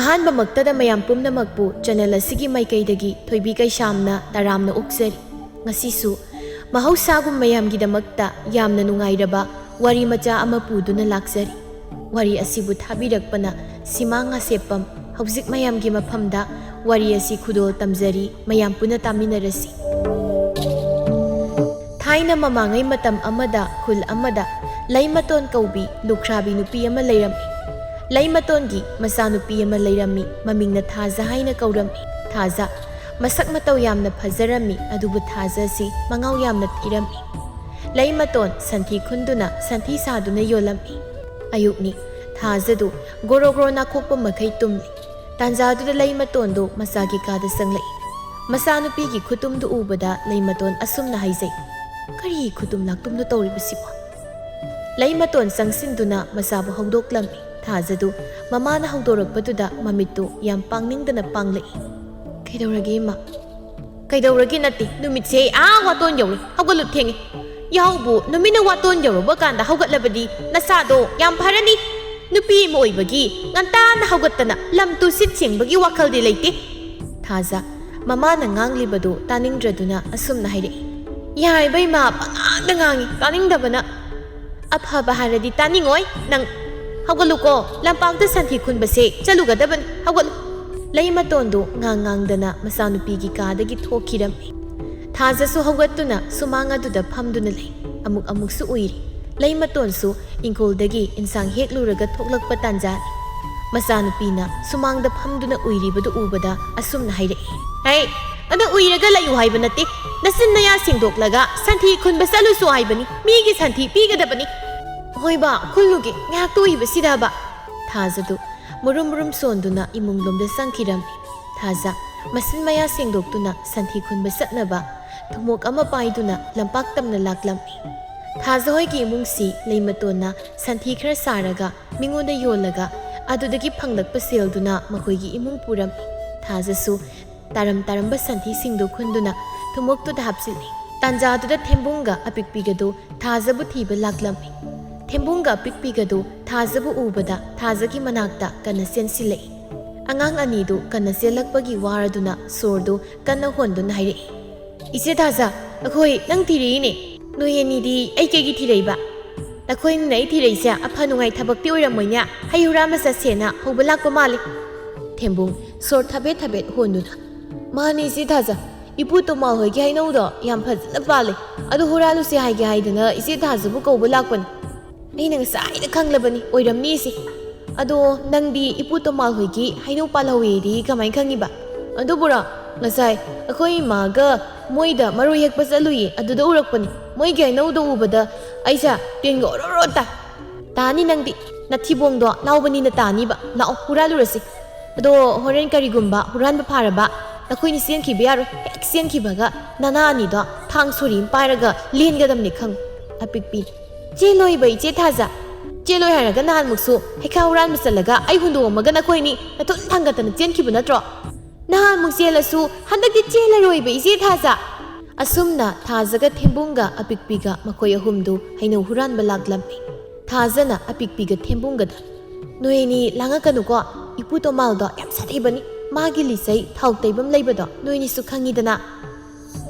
ꯑꯍꯥꯟꯕꯃꯛꯇꯗ ꯃꯌꯥꯝ ꯄꯨꯝꯅꯃꯛꯄꯨ ꯆꯦꯅꯦꯜ ꯑꯁꯤꯒꯤ ꯃꯥꯏꯀꯩꯗꯒꯤ ꯊꯣꯏꯕꯤ ꯀꯩꯁꯥꯝꯅ ꯇꯔꯥꯝꯅ ꯑꯣꯛꯆꯔꯤ꯫ ꯉꯁꯤꯁꯨ ꯃꯍꯧꯁꯥꯒꯨꯝ ꯃꯌꯥꯝꯒꯤꯗꯃꯛꯇ ꯌꯥꯝꯅ ꯅꯨꯡꯉꯥꯏꯔꯕ ꯋꯥꯔꯤ ꯃꯆꯥ ꯑꯃ ꯄꯨꯗꯨꯅ ꯂꯥꯛꯆꯔꯤ꯫ ꯋꯥꯔꯤ ꯑꯁꯤꯕꯨ ꯊꯥꯕꯤꯔꯛꯄꯅ ꯁꯤꯃꯥ ꯉꯥꯁꯦꯞꯄꯝ꯫ ꯍꯧꯖꯤꯛ ꯃꯌꯥꯝꯒꯤ ꯃꯐꯝꯗ ꯋꯥꯔꯤ ꯑꯁꯤ ꯈꯨꯗꯣꯜ ꯇꯝꯖꯔꯤ, ꯃꯌꯥꯝ ꯄꯨꯟꯅ ꯇꯥꯃꯤꯟꯅꯔꯁꯤ꯫ ꯊꯥꯏꯅ ꯃꯃꯥꯡꯉꯩ ꯃꯇꯝ ꯑꯃꯗ ꯈꯨꯜ ꯑꯃꯗ ꯂꯩꯃꯇꯣꯟ ꯀꯧꯕꯤ ꯂꯨꯈ꯭ꯔꯥꯕꯤ ꯅꯨꯄꯤ ꯑꯃ ꯂꯩꯔꯝꯃꯤ꯫ ꯂꯩꯃꯇꯣꯟꯒꯤ ꯃꯆꯥꯅꯨꯄꯤ ꯑꯃ ꯂꯩꯔꯝꯃꯤ, ꯃꯃꯤꯡꯅ ꯊꯥꯖ ꯍꯥꯏꯅ ꯀꯧꯔꯝꯃꯤ꯫ ꯊꯥꯖ ꯃꯁꯛ ꯃꯇꯧ ꯌꯥꯝꯅ ꯐꯖꯔꯝꯃꯤ, ꯑꯗꯨꯕꯨ ꯊꯥꯖ ꯑꯁꯤ ꯃꯉꯥꯎ ꯌꯥꯝꯅ ꯊꯤꯔꯝꯃꯤ꯫ ꯂꯩꯃꯇꯣꯟ ꯁꯟꯊꯤ ꯈꯨꯟꯗꯨꯅ ꯁꯟꯊꯤ ꯁꯥꯗꯨꯅ ꯌꯣꯜꯂꯝꯃꯤ꯫ ꯑꯌꯨꯛꯅꯤ, ꯊꯥꯖꯗꯨ ꯒꯣꯔꯣ ꯒꯣꯔꯣ ꯅꯥꯈꯣꯛꯄ ꯃꯈꯩ ꯇꯨꯝꯂꯤ꯫ ꯇꯥꯟꯖꯥꯗꯨꯗ ꯂꯩꯃꯇꯣꯟꯗꯨ ꯃꯆꯥꯒꯤ ꯀꯥꯗ ꯆꯪꯂꯛꯏ꯫ ꯃꯆꯥꯅꯨꯄꯤꯒꯤ ꯈꯨꯇꯨꯝꯗꯨ ꯎꯕꯗ ꯂꯩꯃꯇꯣꯟ ꯑꯁꯨꯝꯅ ꯍꯥꯏꯖꯩ, "ꯀꯔꯤ ꯈꯨꯇꯨꯝ ꯂꯥꯛꯇꯨꯝꯅ ꯇꯧꯔꯤꯕꯁꯤꯕꯣ?" ꯂꯩꯃꯇꯣꯟ ꯆꯪꯁꯤꯟꯗꯨꯅ ꯃꯆꯥꯕꯨ ꯍꯧꯗꯣꯛꯂꯝꯃꯤ꯫ ꯊꯥꯖꯗꯨ ꯃꯃꯥꯅ ꯍꯧꯗꯣꯔꯛꯄꯗꯨꯗ ꯃꯃꯤꯠꯇꯨ ꯌꯥꯝ ꯄꯥꯡꯅꯤꯡꯗꯅ ꯄꯥꯡꯂꯛꯏ꯫ "ꯀꯩꯗꯧꯔꯒꯦ ꯏꯃꯥ?" "ꯀꯩꯗꯧꯔꯒꯦ ꯅꯠꯇꯦ, ꯅꯨꯃꯤꯠꯁꯦ ꯋꯥꯇꯣꯟ ꯌꯧꯔꯦ, ꯍꯧꯒꯠꯂꯨ ꯊꯦꯡꯉꯦ꯫ ꯌꯥꯍꯧꯕꯨ ꯅꯨꯃꯤꯠꯅ ꯋꯥꯇꯣꯟ ꯌꯧꯔꯕ ꯀꯥꯟꯗ ꯍꯧꯒꯠꯂꯕꯗꯤ ꯅꯁꯥꯗꯣ ꯌꯥꯝ ꯐꯔꯅꯤ꯫ ꯅꯨꯄꯤ ꯑꯃ ꯑꯣꯏꯕꯒꯤ ꯉꯟꯇꯥꯅ ꯍꯧꯒꯠꯇꯅ ꯂꯝ ꯇꯨ ꯁꯤꯠ ꯁꯦꯡꯕꯒꯤ ꯋꯥꯈꯜꯗꯤ ꯂꯩꯇꯦ." ꯊꯥꯖ ꯃꯃꯥꯅ ꯉꯥꯡꯂꯤꯕꯗꯨ ꯇꯥꯅꯤꯡꯗ꯭ꯔꯗꯨꯅ ꯑꯁꯨꯝꯅ ꯍꯥꯏꯔꯛꯏ, "ꯌꯥꯔꯤꯕ ꯏꯃꯥ, ꯄꯪꯉꯥꯡꯗ ꯉꯥꯡꯉꯤ, ꯇꯥꯅꯤꯡꯗꯕꯅ." "ꯑꯐꯕ ꯍꯥꯏꯔꯗꯤ ꯇꯥꯅꯤꯡꯉꯣꯏ ꯅꯪ꯫ ꯍꯧꯒꯠꯂꯨꯀꯣ, ꯂꯝꯄꯥꯛꯇ ꯁꯟꯊꯤ ꯈꯨꯟꯕꯁꯦ ꯆꯠꯂꯨꯒꯗꯕꯅꯤ, ꯍꯧꯒꯠꯂꯨ." ꯂꯩꯃꯇꯣꯟꯗꯨ ꯉꯥꯡꯗꯅ ꯃꯆꯥꯅꯨꯄꯤꯒꯤ ꯀꯥꯗꯒꯤ ꯊꯣꯛꯈꯤꯔꯝꯃꯤ꯫ ꯊꯥꯖꯁꯨ ꯍꯧꯒꯠꯇꯨꯅ ꯁꯨꯃꯥꯡ ꯑꯗꯨꯗ ꯐꯝꯗꯨꯅ ꯂꯩ, ꯑꯃꯨꯛꯁꯨ ꯎꯏꯔꯤ꯫ ꯂꯩꯃꯇꯣꯟꯁꯨ ꯏꯪꯈꯣꯜꯗꯒꯤ ꯏꯟꯁꯥꯡ ꯍꯦꯛꯂꯨꯔꯒ ꯊꯣꯛꯂꯛꯄ ꯇꯥꯟꯖꯥꯅꯤ꯫ ꯃꯆꯥꯅꯨꯄꯤꯅ ꯁꯨꯃꯥꯡꯗ ꯐꯝꯗꯨꯅ ꯎꯏꯔꯤꯕꯗꯨ ꯎꯕꯗ ꯑꯁꯨꯝꯅ ꯍꯥꯏꯔꯛꯏ, "ꯍꯩ, ꯑꯗꯨ ꯎꯏꯔꯒ ꯂꯩꯌꯨ ꯍꯥꯏꯕ ꯅꯠꯇꯦ, ꯅꯆꯤꯟ ꯅꯌꯥ ꯁꯦꯡꯗꯣꯛꯂꯒ ꯁꯟꯊꯤ ꯈꯨꯟꯕ ꯆꯠꯂꯨꯁꯨ ꯍꯥꯏꯕꯅꯤ, ꯃꯤꯒꯤ ꯁꯟꯊꯤ ꯄꯤꯒꯗꯕꯅꯤ." "ꯍꯣꯏꯕ, ꯈꯨꯜꯂꯨꯒꯦ, ꯉꯥꯏꯍꯥꯛꯇ ꯎꯏꯕꯁꯤꯗꯕ." ꯊꯥꯖꯗꯨ ꯃꯨꯔꯨꯝ ꯃꯨꯔꯨꯝ ꯁꯣꯟꯗꯨꯅ ꯏꯃꯨꯡꯂꯣꯝꯗ ꯆꯪꯈꯤꯔꯝꯃꯤ꯫ ꯊꯥꯖ ꯃꯆꯤꯟ ꯃꯌꯥ ꯁꯦꯡꯗꯣꯛꯇꯨꯅ ꯁꯟꯊꯤ ꯈꯨꯟꯕ ꯆꯠꯅꯕ ꯊꯨꯃꯣꯛ ꯑꯃ ꯄꯥꯏꯗꯨꯅ ꯂꯝꯄꯥꯛ ꯇꯝꯅ ꯂꯥꯛꯂꯝꯃꯤ꯫ ꯊꯥꯖ ꯍꯣꯏꯒꯤ ꯏꯃꯨꯡꯁꯤ ꯂꯩꯃꯇꯣꯟꯅ ꯁꯟꯊꯤ ꯈꯔ ꯁꯥꯔꯒ ꯃꯤꯉꯣꯟꯗ ꯌꯣꯜꯂꯒ ꯑꯗꯨꯗꯒꯤ ꯐꯪꯂꯛꯄ ꯁꯦꯜꯗꯨꯅ ꯃꯈꯣꯏꯒꯤ ꯏꯃꯨꯡ ꯄꯨꯔꯝꯃꯤ꯫ ꯊꯥꯖꯁꯨ ꯇꯥꯔꯝꯕ ꯁꯟꯊꯤꯁꯤꯡꯗꯨ ꯈꯨꯟꯗꯨꯅ ꯊꯨꯃꯣꯛꯇꯨꯗ ꯍꯥꯞꯆꯤꯜꯂꯤ꯫ ꯇꯥꯟꯖꯥꯗꯨꯗ ꯊꯦꯝꯕꯨꯡꯒ ꯑꯄꯤꯛꯄꯤꯒꯗꯨ ꯊꯥꯖꯕꯨ ꯊꯤꯕ ꯂꯥꯛꯂꯝꯃꯤ꯫ ꯊꯦꯝꯕꯨꯡꯒ ꯑꯄꯤꯛꯄꯤꯒꯗꯨ ꯊꯥꯖꯕꯨ ꯎꯕꯗ ꯊꯥꯖꯒꯤ ꯃꯅꯥꯛꯇ ꯀꯟꯅ ꯆꯦꯟꯁꯤꯜꯂꯛꯏ꯫ ꯑꯉꯥꯡ ꯑꯅꯤꯗꯨ ꯀꯟꯅ ꯆꯦꯜꯂꯛꯄꯒꯤ ꯋꯥꯔꯗꯨꯅ ꯁꯣꯔꯗꯨ ꯀꯟꯅ ꯍꯣꯟꯗꯨꯅ ꯍꯥꯏꯔꯛꯏ, "ꯏꯆꯦ ꯊꯥꯖ, ꯑꯩꯈꯣꯏ ꯅꯪ ꯊꯤꯔꯛꯏꯅꯦ꯫ ꯅꯣꯏ ꯑꯅꯤꯗꯤ ꯑꯩ ꯀꯩꯒꯤ ꯊꯤꯔꯛꯏꯕ? ꯅꯈꯣꯏꯅ ꯑꯩ ꯊꯤꯔꯛꯏꯁꯦ ꯑꯐ ꯅꯨꯡꯉꯥꯏ ꯊꯕꯛꯇꯤ ꯑꯣꯏꯔꯝꯃꯣꯏꯅꯦ, ꯍꯩ ꯍꯨꯔꯥꯟꯕ ꯆꯠꯁꯦꯅ ꯍꯧꯕ ꯂꯥꯛꯄ ꯃꯥꯜꯂꯤ." ꯊꯦꯝꯕꯨꯡ ꯁꯣꯔ ꯊꯕꯦꯠ ꯊꯕꯦꯠ ꯍꯣꯟꯗꯨꯅ, "ꯃꯥꯅꯤ ꯏꯆꯦ ꯊꯥꯖ, ꯏꯄꯨ ꯇꯣꯃꯥꯜ ꯍꯣꯏꯒꯤ ꯍꯩꯅꯧꯗꯣ ꯌꯥꯝ ꯐꯖꯅ ꯄꯥꯜꯂꯤ, ꯑꯗꯨ ꯍꯨꯔꯥꯜꯂꯨꯁꯦ ꯍꯥꯏꯒꯦ ꯍꯥꯏꯗꯅ ꯏꯆꯦ ꯊꯥꯖꯕꯨ ꯀꯧꯕ ꯂꯥꯛꯄꯅꯤ꯫ ꯑꯩꯅ ꯉꯁꯥꯏꯅ ꯈꯪꯂꯕꯅꯤ ꯑꯣꯏꯔꯝꯅꯤꯁꯤ꯫ ꯑꯗꯣ ꯅꯪꯗꯤ ꯏꯄꯨ ꯇꯣꯃꯥꯜ ꯍꯣꯏꯒꯤ ꯍꯩꯅꯧ ꯄꯥꯜꯍꯧꯋꯦꯗꯤ ꯀꯃꯥꯏꯅ ꯈꯪꯉꯤꯕ?" "ꯑꯗꯨꯕꯨꯔꯣ, ꯉꯁꯥꯏ ꯑꯩꯈꯣꯏ ꯏꯃꯥꯒ ꯃꯣꯏꯗ ꯃꯔꯣꯏ ꯍꯦꯛꯄ ꯆꯠꯂꯨꯏꯌꯦ, ꯑꯗꯨꯗ ꯎꯔꯛꯄꯅꯤ꯫ ꯃꯣꯏꯒꯤ ꯍꯩꯅꯧꯗꯣ ꯎꯕꯗ ꯑꯩꯁꯦ ꯇꯤꯟꯒ ꯑꯣꯔꯣ ꯇꯥꯏ." "ꯇꯥꯅꯤ ꯅꯪꯗꯤ, ꯅꯊꯤꯕꯣꯡꯗꯣ ꯂꯥꯎꯕꯅꯤꯅ ꯇꯥꯅꯤꯕ, ꯂꯥꯛꯑꯣ ꯍꯨꯔꯥꯜꯂꯨꯔꯁꯤ꯫ ꯑꯗꯣ ꯍꯣꯔꯦꯟ ꯀꯔꯤꯒꯨꯝꯕ ꯍꯨꯔꯥꯟꯕ ꯐꯥꯔꯕ ꯅꯈꯣꯏꯅꯤ ꯆꯦꯟꯈꯤꯕ ꯌꯥꯔꯣꯏ, ꯍꯦꯛ ꯆꯦꯟꯈꯤꯕꯒ ꯅꯅꯥ ꯑꯅꯤꯗꯣ ꯊꯥꯡ ꯁꯣꯔꯤ ꯑꯃ ꯄꯥꯏꯔꯒ ꯂꯦꯟꯒꯗꯕꯅꯤ ꯈꯪꯉꯨ." ꯑꯄꯤꯛꯄꯤ, "ꯆꯦꯜꯂꯣꯏꯕ ꯏꯆꯦ ꯊꯥꯖ, ꯆꯦꯜꯂꯣꯏ ꯍꯥꯏꯔꯒ ꯅꯍꯥꯟꯃꯨꯛꯁꯨ ꯍꯩꯈꯥ ꯍꯨꯔꯥꯟꯕ ꯆꯠꯂꯒ ꯑꯩ ꯍꯨꯟꯗꯣꯛꯑꯝꯃꯒ ꯅꯈꯣꯏꯅꯤ ꯅꯊꯨꯟ ꯊꯥꯡꯒꯠꯇꯅ ꯆꯦꯟꯈꯤꯕ ꯅꯠꯇ꯭ꯔꯣ? ꯅꯍꯥꯟꯃꯨꯛ ꯆꯦꯜꯂꯁꯨ ꯍꯟꯗꯛꯇꯤ ꯆꯦꯜꯂꯔꯣꯏꯕ ꯏꯆꯦ ꯊꯥꯖ." ꯑꯁꯨꯝꯅ ꯊꯥꯖꯒ ꯊꯦꯝꯕꯨꯡꯒ ꯑꯄꯤꯛꯄꯤꯒ ꯃꯈꯣꯏ ꯑꯍꯨꯝꯗꯨ ꯍꯩꯅꯧ ꯍꯨꯔꯥꯟꯕ ꯂꯥꯛꯂꯝꯃꯤ꯫ ꯊꯥꯖꯅ ꯑꯄꯤꯛꯄꯤꯒ ꯊꯦꯝꯕꯨꯡꯒꯗ, "ꯅꯣꯏ ꯑꯅꯤ ꯂꯥꯡꯉꯛꯀꯅꯨꯀꯣ, ꯏꯄꯨ ꯇꯣꯃꯥꯜꯗꯣ ꯌꯥꯝ ꯁꯥꯊꯤꯕꯅꯤ, ꯃꯥꯒꯤ ꯂꯤꯆꯩ ꯊꯥꯎ ꯇꯩꯐꯝ ꯂꯩꯕꯗꯣ ꯅꯣꯏꯅꯤꯁꯨ ꯈꯪꯉꯤꯗꯅ."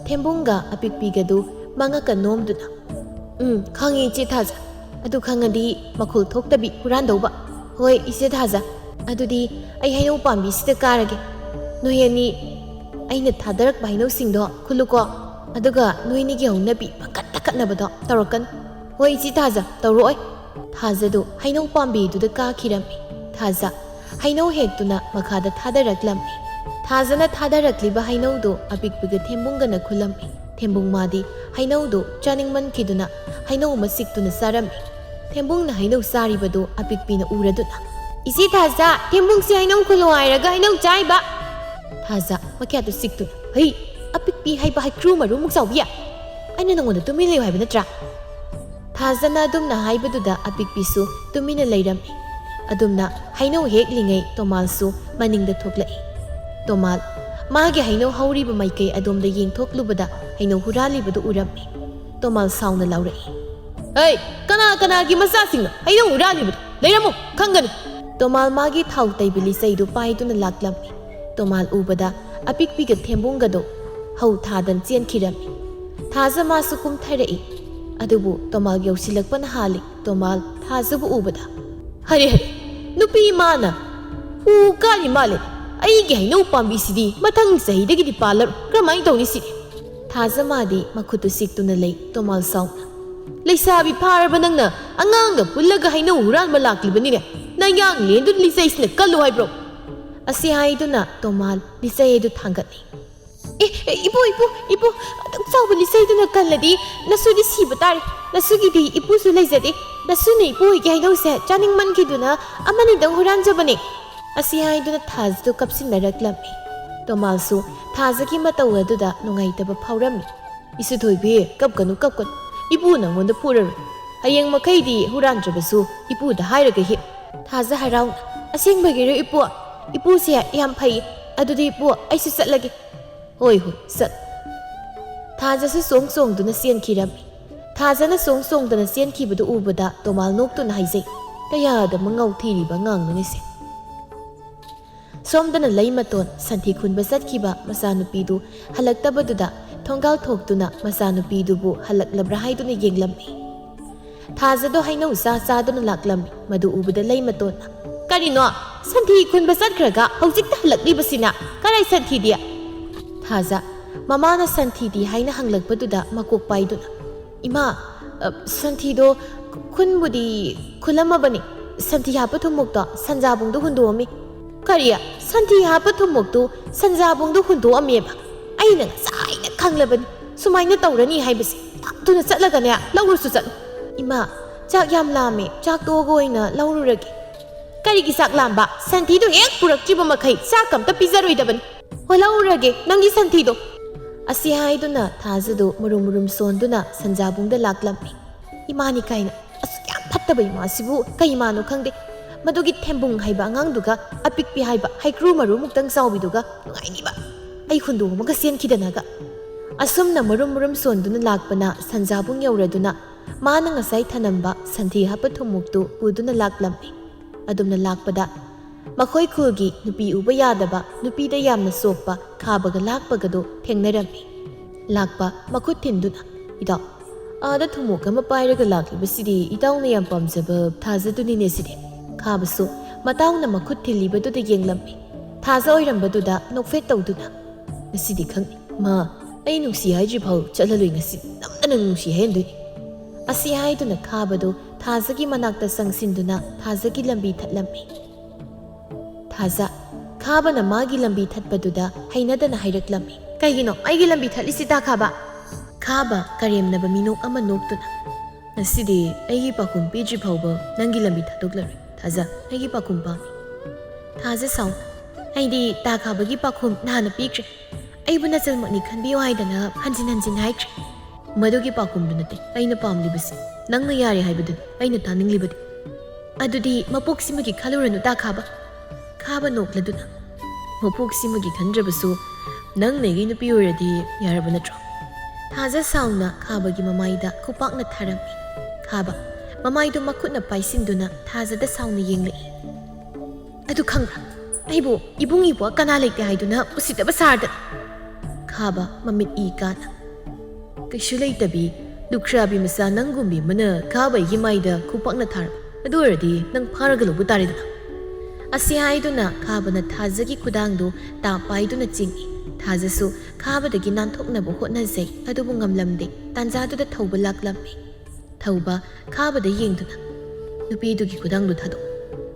ꯊꯦꯝꯕꯨꯡꯒ ꯑꯄꯤꯛꯄꯤꯒꯗꯨ ꯃꯉꯛꯀ ꯅꯣꯝꯗꯨꯅ, "ꯈꯪꯉꯤ ꯏꯆꯦ ꯊꯥꯖ, ꯑꯗꯨ ꯈꯪꯉꯗꯤ ꯃꯈꯨꯜ ꯊꯣꯛꯇꯕꯤ ꯍꯨꯔꯥꯟꯗꯧꯕ꯫ ꯍꯣꯏ ꯏꯆꯦ ꯊꯥꯖ, ꯑꯗꯨꯗꯤ ꯑꯩ ꯍꯩꯅꯧ ꯄꯥꯝꯕꯤꯁꯤꯗ ꯀꯥꯔꯒꯦ꯫ ꯅꯣꯏ ꯑꯅꯤ ꯑꯩꯅ ꯊꯥꯗꯔꯛꯄ ꯍꯩꯅꯧꯁꯤꯡꯗꯣ ꯈꯨꯜꯂꯨꯀꯣ, ꯑꯗꯨꯒ ꯅꯣꯏꯅꯤꯒꯤ ꯍꯧꯅꯕꯤ ꯄꯪꯀꯠꯇ ꯀꯠꯅꯕꯗꯣ ꯇꯧꯔꯛꯀꯅꯨ." "ꯍꯣꯏ ꯏꯆꯦ ꯊꯥꯖ, ꯇꯧꯔꯛꯑꯣꯏ." ꯊꯥꯖꯗꯨ ꯍꯩꯅꯧ ꯄꯥꯝꯕꯤꯗꯨꯗ ꯀꯥꯈꯤꯔꯝꯃꯤ꯫ ꯊꯥꯖ ꯍꯩꯅꯧ ꯍꯦꯛꯇꯨꯅ ꯃꯈꯥꯗ ꯊꯥꯗꯔꯛꯂꯝꯃꯤ꯫ ꯊꯥꯖꯅ ꯊꯥꯗꯔꯛꯂꯤꯕ ꯍꯩꯅꯧꯗꯨ ꯑꯄꯤꯛꯄꯤꯒ ꯊꯦꯝꯕꯨꯡꯒꯅ ꯈꯨꯜꯂꯝꯃꯤ꯫ ꯊꯦꯝꯕꯨꯡ ꯃꯥꯗꯤ ꯍꯩꯅꯧꯗꯨ ꯆꯥꯅꯤꯡꯃꯟꯈꯤꯗꯨꯅ ꯍꯩꯅꯧ ꯑꯃ ꯆꯤꯛꯇꯨꯅ ꯆꯥꯔꯝꯃꯤ꯫ ꯊꯦꯝꯕꯨꯡꯅ ꯍꯩꯅꯧ ꯆꯥꯔꯤꯕꯗꯨ ꯑꯄꯤꯛꯄꯤꯅ ꯎꯔꯗꯨꯅ, "ꯏꯆꯦ ꯊꯥꯖ, ꯊꯦꯝꯕꯨꯡꯁꯦ ꯍꯩꯅꯧ ꯈꯨꯜꯂꯣ ꯍꯥꯏꯔꯒ ꯍꯩꯅꯧ ꯆꯥꯏꯕ." ꯊꯥꯖ ꯃꯈ꯭ꯌꯥꯠꯇꯨ ꯆꯤꯛꯇꯨꯅ, "ꯍꯩ, ꯑꯄꯤꯛꯄꯤ ꯍꯥꯏꯕ ꯍꯩꯀ꯭ꯔꯨ ꯃꯔꯨꯃꯨꯛ ꯆꯥꯎꯕꯤ, ꯑꯩꯅ ꯅꯉꯣꯟꯗ ꯇꯨꯃꯤꯟ ꯂꯩꯌꯨ ꯍꯥꯏꯕ ꯅꯠꯇ꯭ꯔꯥ?" ꯊꯥꯖꯅ ꯑꯗꯨꯝꯅ ꯍꯥꯏꯕꯗꯨꯗ ꯑꯄꯤꯛꯄꯤꯁꯨ ꯇꯨꯃꯤꯟꯅ ꯂꯩꯔꯝꯃꯤ꯫ ꯑꯗꯨꯝꯅ ꯍꯩꯅꯧ ꯍꯦꯛꯂꯤꯉꯩ ꯇꯣꯃꯥꯜꯁꯨ ꯃꯅꯤꯡꯗ ꯊꯣꯛꯂꯛꯏ꯫ ꯇꯣꯃꯥꯜ ꯃꯥꯒꯤ ꯍꯩꯅꯧ ꯍꯧꯔꯤꯕ ꯃꯥꯏꯀꯩ ꯑꯗꯣꯝꯗ ꯌꯦꯡꯊꯣꯛꯂꯨꯕꯗ ꯍꯩꯅꯧ ꯍꯨꯔꯥꯜꯂꯤꯕꯗꯨ ꯎꯔꯝꯃꯤ꯫ ꯇꯣꯃꯥꯜ ꯁꯥꯎꯅ ꯂꯥꯎꯔꯛꯏ, "ꯍꯩ, ꯀꯅꯥꯒꯤ ꯃꯆꯥꯁꯤꯡꯅꯣ ꯍꯩꯅꯧ ꯍꯨꯔꯥꯜꯂꯤꯕꯗꯣ? ꯂꯩꯔꯝꯃꯨ, ꯈꯪꯒꯅꯤ." Tomal magi thau taibili saidu paiduna laklammi. Tomal ubada apikpiga thembungado hau thadan chien khirami. Thaza masu kum tharai. Adubu Tomal yausilakpana hali. Tomal thazabu ubada. Hari hari. Nupi mana. Kari male. Aigi hainau pambi sidi. Mathang sahidagi di palar. Kramai tawni sidi. Thaza madi makhutu siktuna lay. Tomal sauna. Laisabi paraba nangna anganga pullaga hainau huran malaklibani ne. Nayang lendu lisaisna kallu hai bro. Asi haiduna Tomal lisaidu thangatni. Ipu, sauba lisaiduna kalladi nasudi sibatari. Nasugidi ipu su laizade. Nasune ipu higi hainau se chaning mankiduna amani dang huran jabane. Asi haiduna thazdu kapsinnaraklammi. Tomal su thazaki matau aduda nungaitaba phaurammi. Isu thoibi kapkanu. Ipu nangonda phuraru. Hayeng makhaidi huran jabasu ipu da hairaga hi. Thaza harauna. Asengbagiro ipu. Ipu se yam phai. Adudi ipu aisu satlagi. Hoi sat. Thaza su song duna sien khirami. Thaza na song duna sien khibadu ubada Tomal noktuna haizai. Kaya da mangau thiriba ngangnuni se. Somdana laimaton santhi khunba satkhiba masanupidu halaktabaduda thongal thoktuna masanupidubu halaklabra haiduna yenglammi. Thaza do hainau saduna laklammi. Madu ubada laimatona. Karino santhi khunba satkhraga hojikta halaklibasina karai santhi dia. Thaza mamana santhi di haina hanglakpaduda makok paiduna. Ima santhi do khunbudi khulamabani. Santhi hapa thumukta sanjabungdu hunduami. Kariya santhi hapa thumuktu sanjabungdu hunduameba. Aina saina khanglabani. Sumaina tawrani haibasi. Tuna chatlagane lawrusu chatlu. Ima chak yam lame chak togoina lawruragi. Karigi sak lamba santhi do ek purakjiba makhai sak amta pizaroidabani. Lawrurage nangi santhi do. Asi haiduna thazadu murum sonduna sanjabungda laklammi. Imani kaina asu yam phattaba imasibu kaimano khangde. Madugi thembung haiba angangduga apikpi haiba haikru maru muktang sawbiduga ngainiba. Ai khundu maga senkhidanaga. Asumna murum sonduna lakpana sanjabung yauraduna mana ngasai thanamba santhi hapa thumuktu puduna laklammi. Adumna lakpada makhoi khulgi nupi uba yadaba nupida yamna sokpa khabaga lakpagado thengnarammi. Lakpa makhut thinduna ida ada thumuk ama pairaga laklibasidi idawna yam pamjaba thazadunine sidi. Khabasu matawna makhut thilibaduda yenglammi. Thaza oirambaduda nokfet tawduna. Nasidi khangni ma ai nungsi haiji phau chatlaloi ngasi namdana nungsi hendui. Asi haiduna khabado thazagi manakta sangsinduna thazagi lambi thatlammi. Thaza khabana magi lambi thatpaduda hainadana hairaklammi. Kaigino aigi lambi thatlisi ta khaba. Khaba karemnaba minok ama noktuna. Nasidi aigi pakum piji phauba nangi lambi thatoklaroi. Thaza aigi pakum pami. Thaza saun aidi ta khabagi pakum nahana pikre. Aibu nachalmakni khanbiyo haidana hanjin haikre. Madugi pakumdunate aina pamlibasi nangna yare haibadu aina taninglibadi. Adudi mapoksimagi khaluranu ta khaba. Khaba nokladuna. Mapoksimagi khandrabasu nang negi nupi oradi yaraba natro. Thaza sauna khabagi mamaida khupakna tharami. Khaba mamaidu makhutna paisinduna thazada sauna yenglai. Adu khangra aibu ibungibo kana lekte haiduna usitaba sarda. Khaba mamit kana. Kaishu leitabi lukrabi masa nangumbi mana khaba yimaida khupakna thar. Adu oradi nang pharagalobu tariduna. Asi haiduna khabana thazagi kudangdu ta paiduna chingi. Thazasu khabadagi nanthoknabu hotnazai adubu ngamlamde tanjaduda thauba laklammi. Thauba khabada yengduna nupidugi kudangdu thado.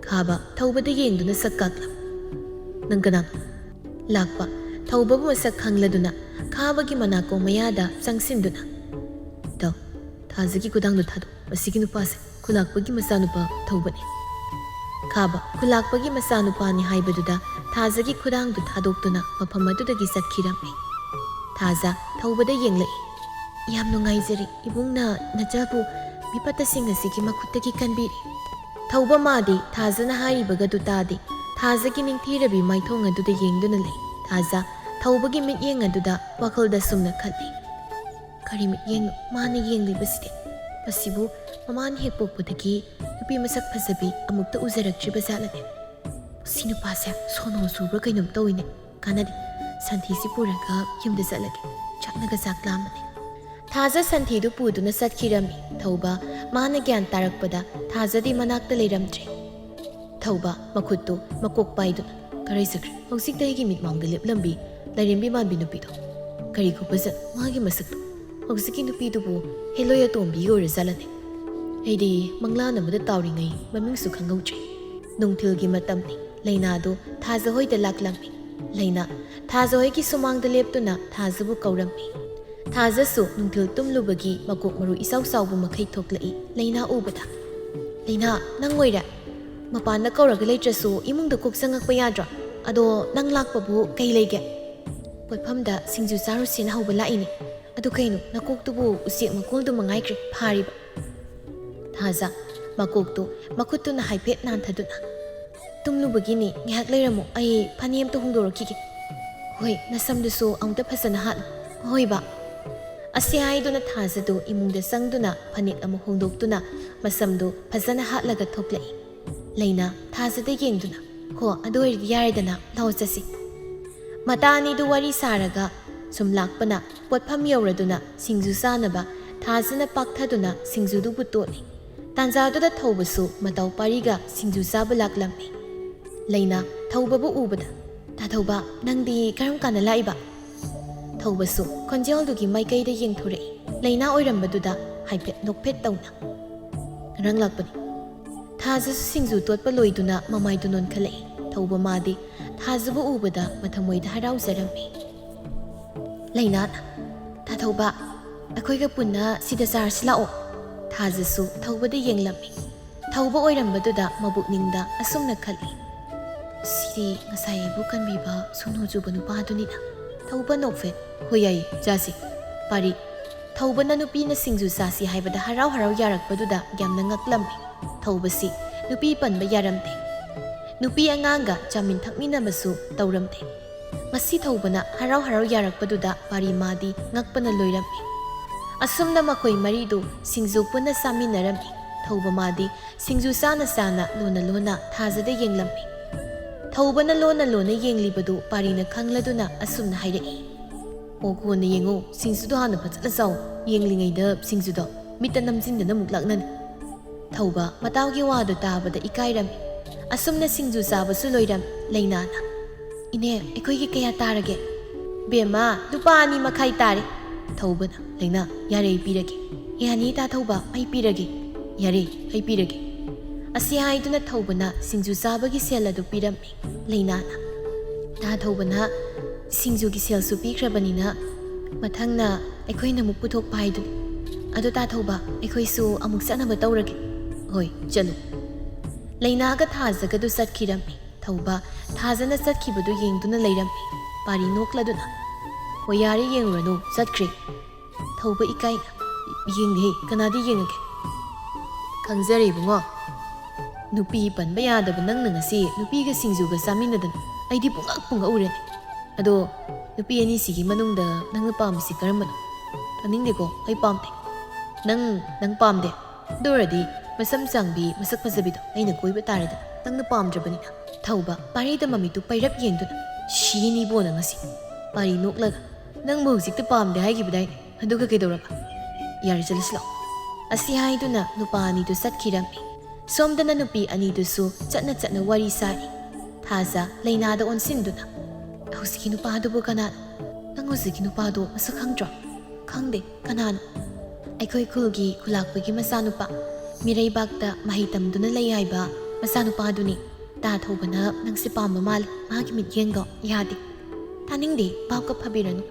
Khaba thaubada yengduna sakkaklam. Nangkana lakpa thaubabu masak khangladuna khabagi manako mayada sangsinduna. Daw thazagi kudangdu thado. Masigi nupase kulakpagi masanupa thaubani. Khaba kulakpagi masanupani haibaduda thazagi kudangdu thadoktuna mafamadudagi satkirammi. Thaza thaubada yenglai. Yam nungaijari ibungna najabu mipatasinga asigi makhutagi kanbiri. Thauba madi thazana haibagadu tadi. Thazagi ningthirabi maithong aduda yengduna lay. Thaza thaubagi mityeng aduda wakhalda sumna khalli. Kari mityeng mani yenglibasidi. Pasibu maman hekpokpudagi nupi masak phasabi amukta uzaraktriba zalane. ꯁꯤ ꯅꯨꯄꯥꯁꯦ ꯁꯣꯅꯣ ꯆꯨꯕ꯭ꯔꯥ ꯀꯩꯅꯣꯝ ꯇꯧꯏꯅꯦ ꯀꯥꯟꯅꯗꯦ ꯁꯟꯊꯤꯁꯤ ꯄꯨꯔꯒ ꯌꯨꯝꯗ ꯆꯠꯂꯒꯦ ꯆꯥꯛꯅꯒ ꯆꯥꯛ ꯂꯥꯝꯕꯅꯦ ꯊꯥꯖ ꯁꯟꯊꯤꯗꯨ ꯄꯨꯗꯨꯅ ꯆꯠꯈꯤꯔꯝꯃꯤ ꯊꯧꯕ ꯃꯥꯅ ꯒ꯭ꯌꯥꯟ ꯇꯥꯔꯛꯄꯗ ꯊꯥꯖꯗꯤ ꯃꯅꯥꯛꯇ ꯂꯩꯔꯝꯗ꯭ꯔꯦ ꯊꯧꯕ ꯃꯈꯨꯠꯇꯨ ꯃꯀꯣꯛ ꯄꯥꯏꯗꯨꯅ ꯀꯔꯥꯏ ꯆꯠꯈ꯭ꯔꯦ ꯍꯧꯖꯤꯛꯇ ꯑꯩꯒꯤ ꯃꯤꯠꯃꯥꯡꯗ ꯂꯦꯞꯂꯝꯕꯤ ꯂꯥꯏꯔꯦꯝꯕꯤ ꯃꯥꯟꯕꯤ ꯅꯨꯄꯤꯗꯣ ꯀꯔꯤ ꯈꯨꯐꯖ ꯃꯥꯒꯤ ꯃꯁꯛꯇꯣ ꯍꯧꯖꯤꯛꯀꯤ ꯅꯨꯄꯤꯗꯨꯕꯨ ꯍꯦꯂꯣꯏ ꯑꯇꯣꯝꯕꯤ ꯑꯣꯏꯔꯖꯥꯠꯂꯅꯦ ꯑꯩꯗꯤ ꯃꯪꯂꯥꯟ ꯑꯃꯗ ꯇꯥꯎꯔꯤꯉꯩ ꯃꯃꯤꯡꯁꯨ ꯈꯪꯍꯧꯗ꯭ꯔꯦ ꯅꯨꯡꯊꯤꯜꯒꯤ ꯃꯇꯝꯅꯤ ꯂꯩꯅꯥꯗꯨ ꯊꯥꯖꯍꯣꯏꯗ ꯂꯥꯛꯂꯝꯃꯤ ꯂꯩꯅꯥ ꯊꯥꯖꯍꯣꯏꯒꯤ ꯁꯨꯃꯥꯡꯗ ꯂꯦꯞꯇꯨꯅ ꯊꯥꯖꯕꯨ ꯀꯧꯔꯝꯃꯤ ꯊꯥꯖꯁꯨ ꯅꯨꯡꯊꯤꯜ ꯇꯨꯝꯂꯨꯕꯒꯤ ꯃꯀꯣꯛ ꯃꯔꯨ ꯏꯆꯥꯎ ꯆꯥꯎꯕ ꯃꯈꯩ ꯊꯣꯛꯂꯛꯏ ꯂꯩꯅꯥ ꯎꯕꯗ ꯂꯩꯅꯥ ꯅꯪ ꯑꯣꯏꯔꯦ ꯃꯄꯥꯟꯗ ꯀꯧꯔꯒ ꯂꯩꯇ꯭ꯔꯁꯨ ꯏꯃꯨꯡꯗ ꯀꯣꯛ ꯆꯪꯉꯛꯄ ꯌꯥꯗ꯭ꯔꯣ ꯑꯗꯣ ꯅꯪ ꯂꯥꯛꯄꯕꯨ ꯀꯩ ꯂꯩꯒꯦ ꯄꯣꯠꯐꯝꯗ ꯁꯤꯡꯖꯨ ꯆꯥꯔꯨꯁꯦꯅ ꯍꯧꯕ ꯂꯥꯛꯏꯅꯦ ꯑꯗꯨ ꯀꯩꯅꯣ ꯅꯀꯣꯛꯇꯨꯕꯨ ꯎꯆꯦꯛ ꯃꯀꯣꯜꯗꯨ ꯃꯉꯥꯏꯈ꯭ꯔꯦ ꯐꯥꯔꯤꯕ ꯊꯥꯖ ꯃꯀꯣꯛꯇꯨ ꯃꯈꯨꯠꯇꯨꯅ ꯍꯥꯏꯐꯦꯠ ꯅꯥꯟꯊꯗꯨꯅ ꯇꯨꯝꯂꯨꯕꯒꯤꯅꯤ ꯉꯥꯏꯍꯥꯛ ꯂꯩꯔꯝꯃꯨ ꯑꯩ ꯐꯅꯦꯛ ꯑꯝꯇ ꯍꯣꯡꯗꯣꯔꯛꯈꯤꯒꯦ ꯍꯣꯏ ꯅꯁꯝꯗꯨꯁꯨ ꯑꯃꯨꯛꯇ ꯐꯖꯅ ꯍꯥꯠꯂꯨ ꯍꯣꯏꯕ ꯑꯁꯤ ꯍꯥꯏꯗꯨꯅ ꯊꯥꯖꯗꯨ ꯏꯃꯨꯡꯗ ꯆꯪꯗꯨꯅ ꯐꯅꯦꯛ ꯑꯃ ꯍꯣꯡꯗꯣꯛꯇꯨꯅ ꯃꯁꯝꯗꯨ ꯐꯖꯅ ꯍꯥꯠꯂꯒ ꯊꯣꯛꯂꯛꯏ ꯂꯩꯅꯥ ꯊꯥꯖꯗ ꯌꯦꯡꯗꯨꯅ ꯍꯣ ꯑꯗꯨ ꯑꯣꯏꯔꯗꯤ ꯌꯥꯔꯦꯗꯅ ꯂꯥꯛꯑꯣ ꯆꯠꯁꯤ ꯃꯇꯥ ꯑꯅꯤꯗꯨ ꯋꯥꯔꯤ ꯁꯥꯔꯒ ꯁꯨꯝ ꯂꯥꯛꯄꯅ ꯄꯣꯠꯐꯝ ꯌꯧꯔꯗꯨꯅ ꯁꯤꯡꯖꯨ ꯆꯥꯅꯕ ꯊꯥꯖꯅ ꯄꯥꯛꯊꯗꯨꯅ ꯁꯤꯡꯖꯨꯗꯨꯕꯨ ꯇꯣꯠꯂꯤ ꯇꯥꯟꯖꯥꯗꯨꯗ ꯊꯧꯕꯁꯨ ꯃꯇꯥꯎ ꯄꯥꯔꯤꯒ ꯁꯤꯡꯖꯨ ꯆꯥꯕ ꯂꯥꯛꯂꯝꯃꯤ ꯂꯩꯅꯥ ꯊꯧꯕꯕꯨ ꯎꯕꯗ ꯇꯥꯊꯧꯕ ꯅꯪꯗꯤ ꯀꯔꯝ ꯀꯥꯟꯗ ꯂꯥꯛꯏꯕ ꯊꯧꯕꯁꯨ ꯈꯣꯟꯖꯦꯜꯗꯨꯒꯤ ꯃꯥꯏꯀꯩꯗ ꯌꯦꯡꯊꯣꯔꯛꯏ ꯂꯩꯅꯥ ꯑꯣꯏꯔꯝꯕꯗꯨꯗ ꯍꯥꯏꯐꯦꯠ ꯅꯣꯛꯐꯦꯠ ꯇꯧꯅ ꯉꯔꯥꯡ ꯂꯥꯛꯄꯅꯤ ꯊꯥꯖꯁꯨ ꯁꯤꯡꯖꯨ ꯇꯣꯠꯄ ꯂꯣꯏꯗꯨꯅ ꯃꯃꯥꯏꯗꯨ ꯅꯣꯟꯈꯠꯂꯛꯏ ꯊꯧꯕ ꯃꯥꯗꯤ ꯊꯥꯖꯕꯨ ꯎꯕꯗ ꯃꯊꯃꯣꯏꯗ ꯍꯔꯥꯎꯖꯔꯝꯃꯤ ꯂꯩꯅꯥꯅ ꯇꯥꯊꯧꯕ ꯑꯩꯈꯣꯏꯒ ꯄꯨꯟꯅ ꯁꯤꯗ ꯆꯥꯔꯁꯤ ꯂꯥꯛꯑꯣ ꯊꯥꯖꯁꯨ ꯊꯧꯕꯗ ꯌꯦꯡꯂꯝꯃꯤ ꯊꯧꯕ ꯑꯣꯏꯔꯝꯕꯗꯨꯗ ꯃꯕꯨꯛꯅꯤꯡꯗ ꯑꯁꯨꯝꯅ ꯈꯜꯂꯤ ꯁꯤꯗꯤ ꯉꯁꯥꯏ ꯑꯩꯕꯨ ꯀꯟꯕꯤꯕ ꯁꯣꯅꯣ ꯆꯨꯕ ꯅꯨꯄꯥꯗꯨꯅꯤꯅ ꯊꯧꯕ ꯅꯣꯛꯐꯦꯠ ꯍꯣꯏ ꯌꯥꯏꯌꯦ ꯆꯥꯁꯤ ꯄꯥꯔꯤ ꯊꯧꯕꯅ ꯅꯨꯄꯤꯅ ꯁꯤꯡꯖꯨ ꯆꯥꯁꯤ ꯍꯥꯏꯕꯗ ꯍꯔꯥꯎ ꯍꯔꯥꯎ ꯌꯥꯔꯛꯄꯗꯨꯗ ꯌꯥꯝꯅ ꯉꯛꯂꯝꯃꯤ ꯊꯧꯕꯁꯤ ꯅꯨꯄꯤ ꯄꯟꯕ ꯌꯥꯔꯝꯗꯦ ꯅꯨꯄꯤ ꯑꯉꯥꯡꯒ ꯆꯥꯃꯤꯟ ꯊꯛꯃꯤꯟꯅꯕꯁꯨ ꯇꯧꯔꯝꯗꯦ ꯉꯁꯤ ꯊꯧꯕꯅ ꯍꯔꯥꯎ ꯍꯔꯥꯎ ꯌꯥꯔꯛꯄꯗꯨꯗ ꯄꯥꯔꯤ ꯃꯥꯗꯤ ꯉꯛꯄꯅ ꯂꯣꯏꯔꯝꯃꯤ ꯑꯁꯨꯝꯅ ꯃꯈꯣꯏ ꯃꯔꯤꯗꯨ ꯁꯤꯡꯖꯨ ꯄꯨꯟꯅ ꯆꯥꯃꯤꯟꯅꯔꯝꯃꯤ ꯊꯧꯕ ꯃꯥꯗꯤ ꯁꯤꯡꯖꯨ ꯆꯥꯅ ꯆꯥꯅ ꯂꯣꯟꯅ ꯂꯣꯟꯅ ꯊꯥꯖꯗ ꯌꯦꯡꯂꯝꯃꯤ ꯊꯧꯕꯅ ꯂꯣꯟꯅ ꯂꯣꯟꯅ ꯌꯦꯡꯂꯤꯕꯗꯨ ꯄꯥꯔꯤꯅ ꯈꯪꯂꯗꯨꯅ ꯑꯁꯨꯝꯅ ꯍꯥꯏꯔꯛꯏ ꯑꯣ ꯀꯣꯟꯅ ꯌꯦꯡꯉꯨ ꯁꯤꯡꯖꯨꯗꯣ ꯍꯥꯟꯅ ꯐꯖꯅ ꯆꯥꯎ ꯌꯦꯡꯂꯤꯉꯩꯗ ꯁꯤꯡꯖꯨꯗꯣ ꯃꯤꯠꯇ ꯅꯝꯖꯤꯟꯗꯅ ꯑꯃꯨꯛ ꯂꯥꯛꯅꯅꯤ ꯊꯧꯕ ꯃꯇꯥꯎꯒꯤ ꯋꯥꯗꯨ ꯇꯥꯕꯗ ꯏꯀꯥꯏꯔꯝꯃꯤ ꯑꯁꯨꯝꯅ ꯁꯤꯡꯖꯨ ꯆꯥꯕꯁꯨ ꯂꯣꯏꯔꯝꯃꯤ ꯂꯩꯅꯥꯅ ꯏꯅꯦ ꯑꯩꯈꯣꯏꯒꯤ ꯀꯌꯥ ꯇꯥꯔꯒꯦ ꯕꯦꯝꯃ ꯂꯨꯄꯥ 2 ꯃꯈꯥꯏ ꯇꯥꯔꯦ ꯊꯧꯕꯅ ꯂꯩꯅꯥ ꯌꯥꯔꯦ ꯑꯩ ꯄꯤꯔꯒꯦ ꯌꯥꯅꯤ ꯇꯥꯊꯧꯕ ꯑꯩ ꯄꯤꯔꯒꯦ ꯌꯥꯔꯦ ꯑꯩ ꯄꯤꯔꯒꯦ ꯑꯁꯤ ꯍꯥꯏꯗꯨꯅ ꯊꯧꯕꯅ ꯁꯤꯡꯖꯨ ꯆꯥꯕꯒꯤ ꯁꯦꯜ ꯑꯗꯨ ꯄꯤꯔꯝꯃꯤ ꯂꯩꯅꯥꯅ ꯊꯧꯕꯅ ꯁꯤꯡꯖꯨꯒꯤ ꯁꯦꯜꯁꯨ ꯄꯤꯈ꯭ꯔꯕꯅꯤꯅ ꯃꯊꯪꯅ ꯑꯩꯈꯣꯏꯅ ꯑꯃꯨꯛ ꯄꯨꯊꯣꯛꯄ ꯍꯥꯏꯗꯨꯅꯤ ꯑꯗꯨ ꯇꯥꯊꯧꯕ ꯑꯩꯈꯣꯏꯁꯨ ꯑꯃꯨꯛ ꯆꯠꯅꯕ ꯇꯧꯔꯒꯦ ꯍꯣꯏ ꯆꯠꯂꯨ ꯂꯩꯅꯥꯒ ꯊꯥꯖꯒꯗꯨ ꯆꯠꯈꯤꯔꯝꯃꯤ ꯊꯧꯕ ꯊꯥꯖꯅ ꯆꯠꯈꯤꯕꯗꯨ ꯌꯦꯡꯗꯨꯅ ꯂꯩꯔꯝꯃꯤ ꯄꯥꯔꯤ ꯅꯣꯛꯂꯗꯨꯅ ꯍꯣꯏ ꯌꯥꯔꯦ ꯌꯦꯡꯉꯨꯔꯅꯨ ꯆꯠꯈ꯭ꯔꯦ ꯊꯧꯕ ꯏꯀꯥꯏꯅ ꯌꯦꯡꯗꯦ ꯀꯅꯥꯗꯤ ꯌꯦꯡꯉꯒꯦ ꯈꯪꯖꯔꯦ ꯏꯕꯨꯡꯉꯣ ꯅꯨꯄꯤ ꯄꯟꯕ ꯌꯥꯗꯕ ꯅꯪꯅ ꯉꯁꯤ ꯅꯨꯄꯤꯒ ꯁꯤꯡꯖꯨꯒ ꯆꯥꯃꯤꯟꯅꯗꯅ ꯑꯩꯗꯤ ꯄꯨꯡꯉꯛ ꯎꯔꯦꯅꯦ ꯑꯗꯣ ꯅꯨꯄꯤ ꯑꯅꯤꯁꯤꯒꯤ ꯃꯅꯨꯡꯗ ꯅꯪꯅ ꯄꯥꯝꯃꯤꯁꯤ ꯀꯔꯝꯕꯅꯣ ꯇꯥꯅꯤꯡꯗꯦꯀꯣ ꯑꯩ ꯄꯥꯝꯗꯦ ꯅꯪ ꯄꯥꯝꯗꯦ ꯑꯗꯨ ꯑꯣꯏꯔꯗꯤ ꯃꯁꯝ ꯆꯥꯡꯕꯤ ꯃꯁꯛ ꯐꯖꯕꯤꯗꯣ ꯑꯩꯅ ꯀꯣꯏꯕ ꯇꯥꯔꯦꯗꯅ ꯅꯪꯅ ꯄꯥꯝꯗ꯭ꯔꯕꯅꯤꯅ ꯊꯧꯕ ꯄꯥꯔꯤꯗ ꯃꯃꯤꯠꯇꯨ ꯄꯩꯔꯞ ꯌꯦꯡꯗꯨꯅ ꯁꯤꯅꯤꯕꯣꯅꯉꯁꯤ ꯄꯥꯔꯤ ꯅꯣꯛꯂꯒ ꯅꯪꯕꯨ ꯍꯧꯖꯤꯛꯇ ꯄꯥꯝꯗꯦ ꯍꯥꯏꯈꯤꯕꯗꯥꯏꯅꯦ ꯑꯗꯨꯒ ꯀꯩꯗꯧꯔꯕ ꯌꯥꯔꯦ ꯆꯠꯂꯁꯤ ꯂꯥꯛꯑꯣ ꯑꯁꯤ ꯍꯥꯏꯗꯨꯅ ꯅꯨꯄꯥ ꯑꯅꯤꯗꯨ ꯆꯠꯈꯤꯔꯝꯃꯤ ꯁꯣꯝꯗꯅ ꯅꯨꯄꯤ ꯑꯅꯤꯗꯨꯁꯨ ꯆꯠꯅ ꯋꯥꯔꯤ ꯁꯥꯔꯤ ꯊꯥꯖ ꯂꯩꯅꯥꯗ ꯑꯣꯟꯁꯤꯟꯗꯨꯅ ꯍꯧꯖꯤꯛꯀꯤ ꯅꯨꯄꯥꯗꯨꯕꯨ ꯀꯅꯥꯅꯣ ꯅꯪ ꯍꯧꯖꯤꯛꯀꯤ ꯅꯨꯄꯥꯗꯣ ꯃꯁꯛ ꯈꯪꯗ꯭ꯔꯣ ꯈꯪꯗꯦ ꯀꯅꯥꯅꯣ ꯑꯩꯈꯣꯏ ꯈꯨꯜꯒꯤ ꯈꯨꯂꯥꯛꯄꯒꯤ ꯃꯆꯥꯅꯨꯄꯥ ꯃꯤꯔꯩꯕꯥꯛꯇ ꯃꯍꯩ ꯇꯝꯗꯨꯅ ꯂꯩ ꯍꯥꯏꯕ ꯃꯆꯥꯅꯨꯄꯥꯗꯨꯅꯤ ꯊꯧꯕꯅ ꯅꯪꯁꯦ ꯄꯥꯝꯕ ꯃꯥꯜꯂꯦ ꯃꯥꯒꯤ ꯃꯤꯠꯌꯦꯡꯗꯣ ꯌꯥꯗꯦ ꯇꯥꯅꯤꯡꯗꯦ ꯚꯥꯞꯀ ꯐꯕꯤꯔꯅꯨ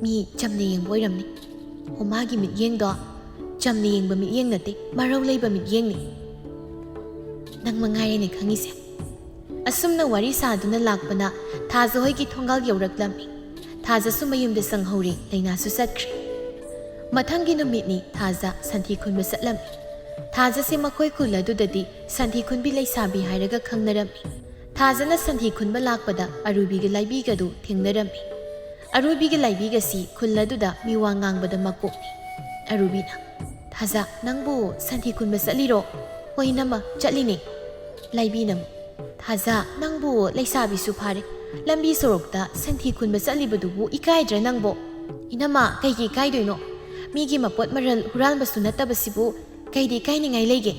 ꯃꯤ ꯆꯝꯅ ꯌꯦꯡꯕ ꯑꯣꯏꯔꯝꯅꯤ ꯑꯣ ꯃꯥꯒꯤ ꯃꯤꯠꯌꯦꯡꯗꯣ ꯆꯝꯅ ꯌꯦꯡꯕ ꯃꯤꯠꯌꯦꯡ ꯅꯠꯇꯦ ꯃꯔꯧ ꯂꯩꯕ ꯃꯤꯠꯌꯦꯡꯅꯤ ꯅꯪ ꯃꯉꯥꯏꯔꯦꯅꯦ ꯈꯪꯉꯤꯁꯦ ꯑꯁꯨꯝꯅ ꯋꯥꯔꯤ ꯁꯥꯗꯨꯅ ꯂꯥꯛꯄꯅ ꯊꯥꯖꯍꯣꯏꯒꯤ ꯊꯣꯡꯒꯥꯜ ꯌꯧꯔꯛꯂꯝꯃꯤ ꯊꯥꯖꯁꯨ ꯃꯌꯨꯝꯗ ꯆꯪꯍꯧꯔꯤ ꯂꯩꯅꯥꯁꯨ ꯆꯠꯈ꯭ꯔꯦ ꯃꯊꯪꯒꯤ ꯅꯨꯃꯤꯠꯅꯤ ꯊꯥꯖ ꯁꯟꯊꯤ ꯈꯨꯟꯕ ꯆꯠꯂꯝꯃꯤ ꯊꯥꯖꯁꯦ ꯃꯈꯣꯏ ꯈꯨꯜ ꯑꯗꯨꯗꯗꯤ ꯁꯟꯊꯤ ꯈꯨꯟꯕꯤ ꯂꯩꯁꯥꯕꯤ ꯍꯥꯏꯔꯒ ꯈꯪꯅꯔꯝꯃꯤ ꯊꯥꯖꯅ ꯁꯟꯊꯤ ꯈꯨꯟꯕ ꯂꯥꯛꯄꯗ ꯑꯔꯨꯕꯤꯒ ꯂꯥꯏꯕꯤꯒꯗꯨ ꯊꯦꯡꯅꯔꯝꯃꯤ ꯑꯔꯨꯕꯤꯒ ꯂꯥꯏꯕꯤꯒꯁꯤ ꯈꯨꯜ ꯑꯗꯨꯗ ꯃꯤꯋꯥ ꯉꯥꯡꯕꯗ ꯃꯀꯣꯛꯅꯤ ꯑꯔꯨꯕꯤꯅ ꯊꯥꯖ ꯅꯪꯕꯨ ꯁꯟꯊꯤ ꯈꯨꯟꯕ ꯆꯠꯂꯤꯔꯣ ꯍꯣꯏ ꯅꯝꯃ ꯆꯠꯂꯤꯅꯦ ꯂꯥꯏꯕꯤꯅ ꯊꯥꯖ ꯅꯪꯕꯨ ꯂꯩꯁꯥꯕꯤꯁꯨ ꯐꯥꯔꯦ ꯂꯝꯕꯤ ꯁꯣꯔꯣꯛꯇ ꯁꯟꯊꯤ ꯈꯨꯟꯕ ꯆꯠꯂꯤꯕꯗꯨꯕꯨ ꯏꯀꯥꯏꯗ꯭ꯔꯥ ꯅꯪꯕꯣ ꯏꯅꯝꯃ ꯀꯩꯒꯤ ꯏꯀꯥꯏꯗꯣꯏꯅꯣ ꯃꯤꯒꯤ ꯃꯄꯣꯠ ꯃꯔꯜ ꯍꯨꯔꯥꯟꯕꯁꯨ ꯅꯠꯇꯕꯁꯤꯕꯨ ꯀꯩꯗꯤ ꯏꯀꯥꯏꯅꯤꯡꯉꯥꯏ ꯂꯩꯒꯦ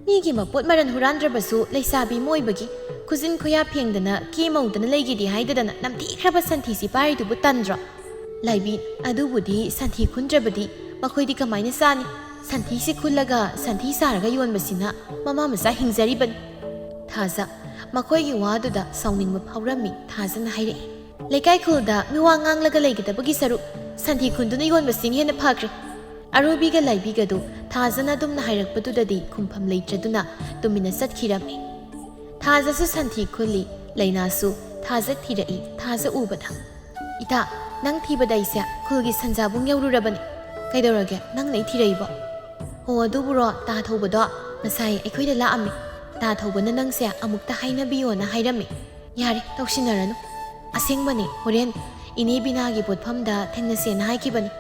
ꯃꯤꯒꯤ ꯃꯄꯣꯠ ꯃꯔꯜ ꯍꯨꯔꯥꯟꯗ꯭ꯔꯕꯁꯨ ꯂꯩꯁꯥꯕꯤ ꯃꯣꯏꯕꯒꯤ ꯈꯨꯖꯤꯟ ꯈꯨꯌꯥ ꯐꯦꯡꯗꯅ ꯀꯦꯃꯧꯗꯅ ꯂꯩꯒꯦꯗꯤ ꯍꯥꯏꯗꯗꯅ ꯅꯝꯊꯤꯈ꯭ꯔꯕ ꯁꯟꯊꯤꯁꯤ ꯄꯥꯏꯔꯤꯗꯨꯕꯨ ꯇꯟꯗ꯭ꯔꯣ ꯂꯥꯏꯕꯤ ꯑꯗꯨꯕꯨꯗꯤ ꯁꯟꯊꯤ ꯈꯨꯟꯗ꯭ꯔꯕꯗꯤ ꯃꯈꯣꯏꯗꯤ ꯀꯃꯥꯏꯅ ꯆꯥꯅꯤ ꯁꯟꯊꯤꯁꯤ ꯈꯨꯜꯂꯒ ꯁꯟꯊꯤ ꯁꯥꯔꯒ ꯌꯣꯟꯕꯁꯤꯅ ꯃꯃꯥ ꯃꯆꯥ ꯍꯤꯡꯖꯔꯤꯕꯅꯤ ꯊꯥꯖ ꯃꯈꯣꯏꯒꯤ ꯋꯥꯗꯨꯗ ꯁꯥꯎꯅꯤꯡꯕ ꯐꯥꯎꯔꯝꯃꯤ ꯊꯥꯖꯅ ꯍꯥꯏꯔꯛꯏ ꯂꯩꯀꯥꯏ ꯈꯨꯜꯗ ꯃꯤꯋꯥ ꯉꯥꯡꯂꯒ ꯂꯩꯒꯗꯕꯒꯤ ꯁꯔꯨꯛ ꯁꯟꯊꯤ ꯈꯨꯟꯗꯨꯅ ꯌꯣꯟꯕꯁꯤꯅ ꯍꯦꯟꯅ ꯐꯈ꯭ꯔꯦ ꯑꯔꯣꯏꯕꯤꯒ ꯂꯥꯏꯕꯤꯒꯗꯨ ꯊꯥꯖꯅ ꯑꯗꯨꯝꯅ ꯍꯥꯏꯔꯛꯄꯗꯨꯗꯗꯤ ꯈꯨꯝꯐꯝ ꯂꯩꯇ꯭ꯔꯗꯨꯅ ꯇꯨꯃꯤꯟꯅ ꯆꯠꯈꯤꯔꯝꯃꯤ ꯊꯥꯖꯁꯨ ꯁꯟꯊꯤ ꯈꯨꯜꯂꯤ ꯂꯩꯅꯥꯁꯨ ꯊꯥꯖ ꯊꯤꯔꯛꯏ ꯊꯥꯖ ꯎꯕꯗ ꯏꯇꯥ ꯅꯪ ꯊꯤꯕꯗ ꯑꯩꯁꯦ ꯈꯨꯜꯒꯤ ꯁꯟꯖꯥꯕꯨꯡ ꯌꯧꯔꯨꯔꯕꯅꯤ ꯀꯩꯗꯧꯔꯒꯦ ꯅꯪꯅ ꯑꯩ ꯊꯤꯔꯛꯏꯕꯣ ꯍꯣ ꯑꯗꯨꯕꯨꯔꯣ ꯇꯥ ꯊꯧꯕꯗꯣ ꯉꯁꯥꯏ ꯑꯩꯈꯣꯏꯗ ꯂꯥꯛꯑꯝꯃꯤ ꯇꯥ ꯊꯧꯕꯅ ꯅꯪꯁꯦ ꯑꯃꯨꯛꯇ ꯍꯥꯏꯅꯕꯤꯌꯣꯅ ꯍꯥꯏꯔꯝꯃꯤ ꯌꯥꯔꯦ ꯇꯧꯁꯤꯟꯅꯔꯅꯨ ꯑꯁꯦꯡꯕꯅꯤ ꯍꯣꯔꯦꯟ ꯏꯅꯦ ꯕꯤꯅꯥꯒꯤ ꯄꯣꯠꯐꯝꯗ ꯊꯦꯡꯅꯁꯦꯅ ꯍꯥꯏꯈꯤꯕꯅꯤ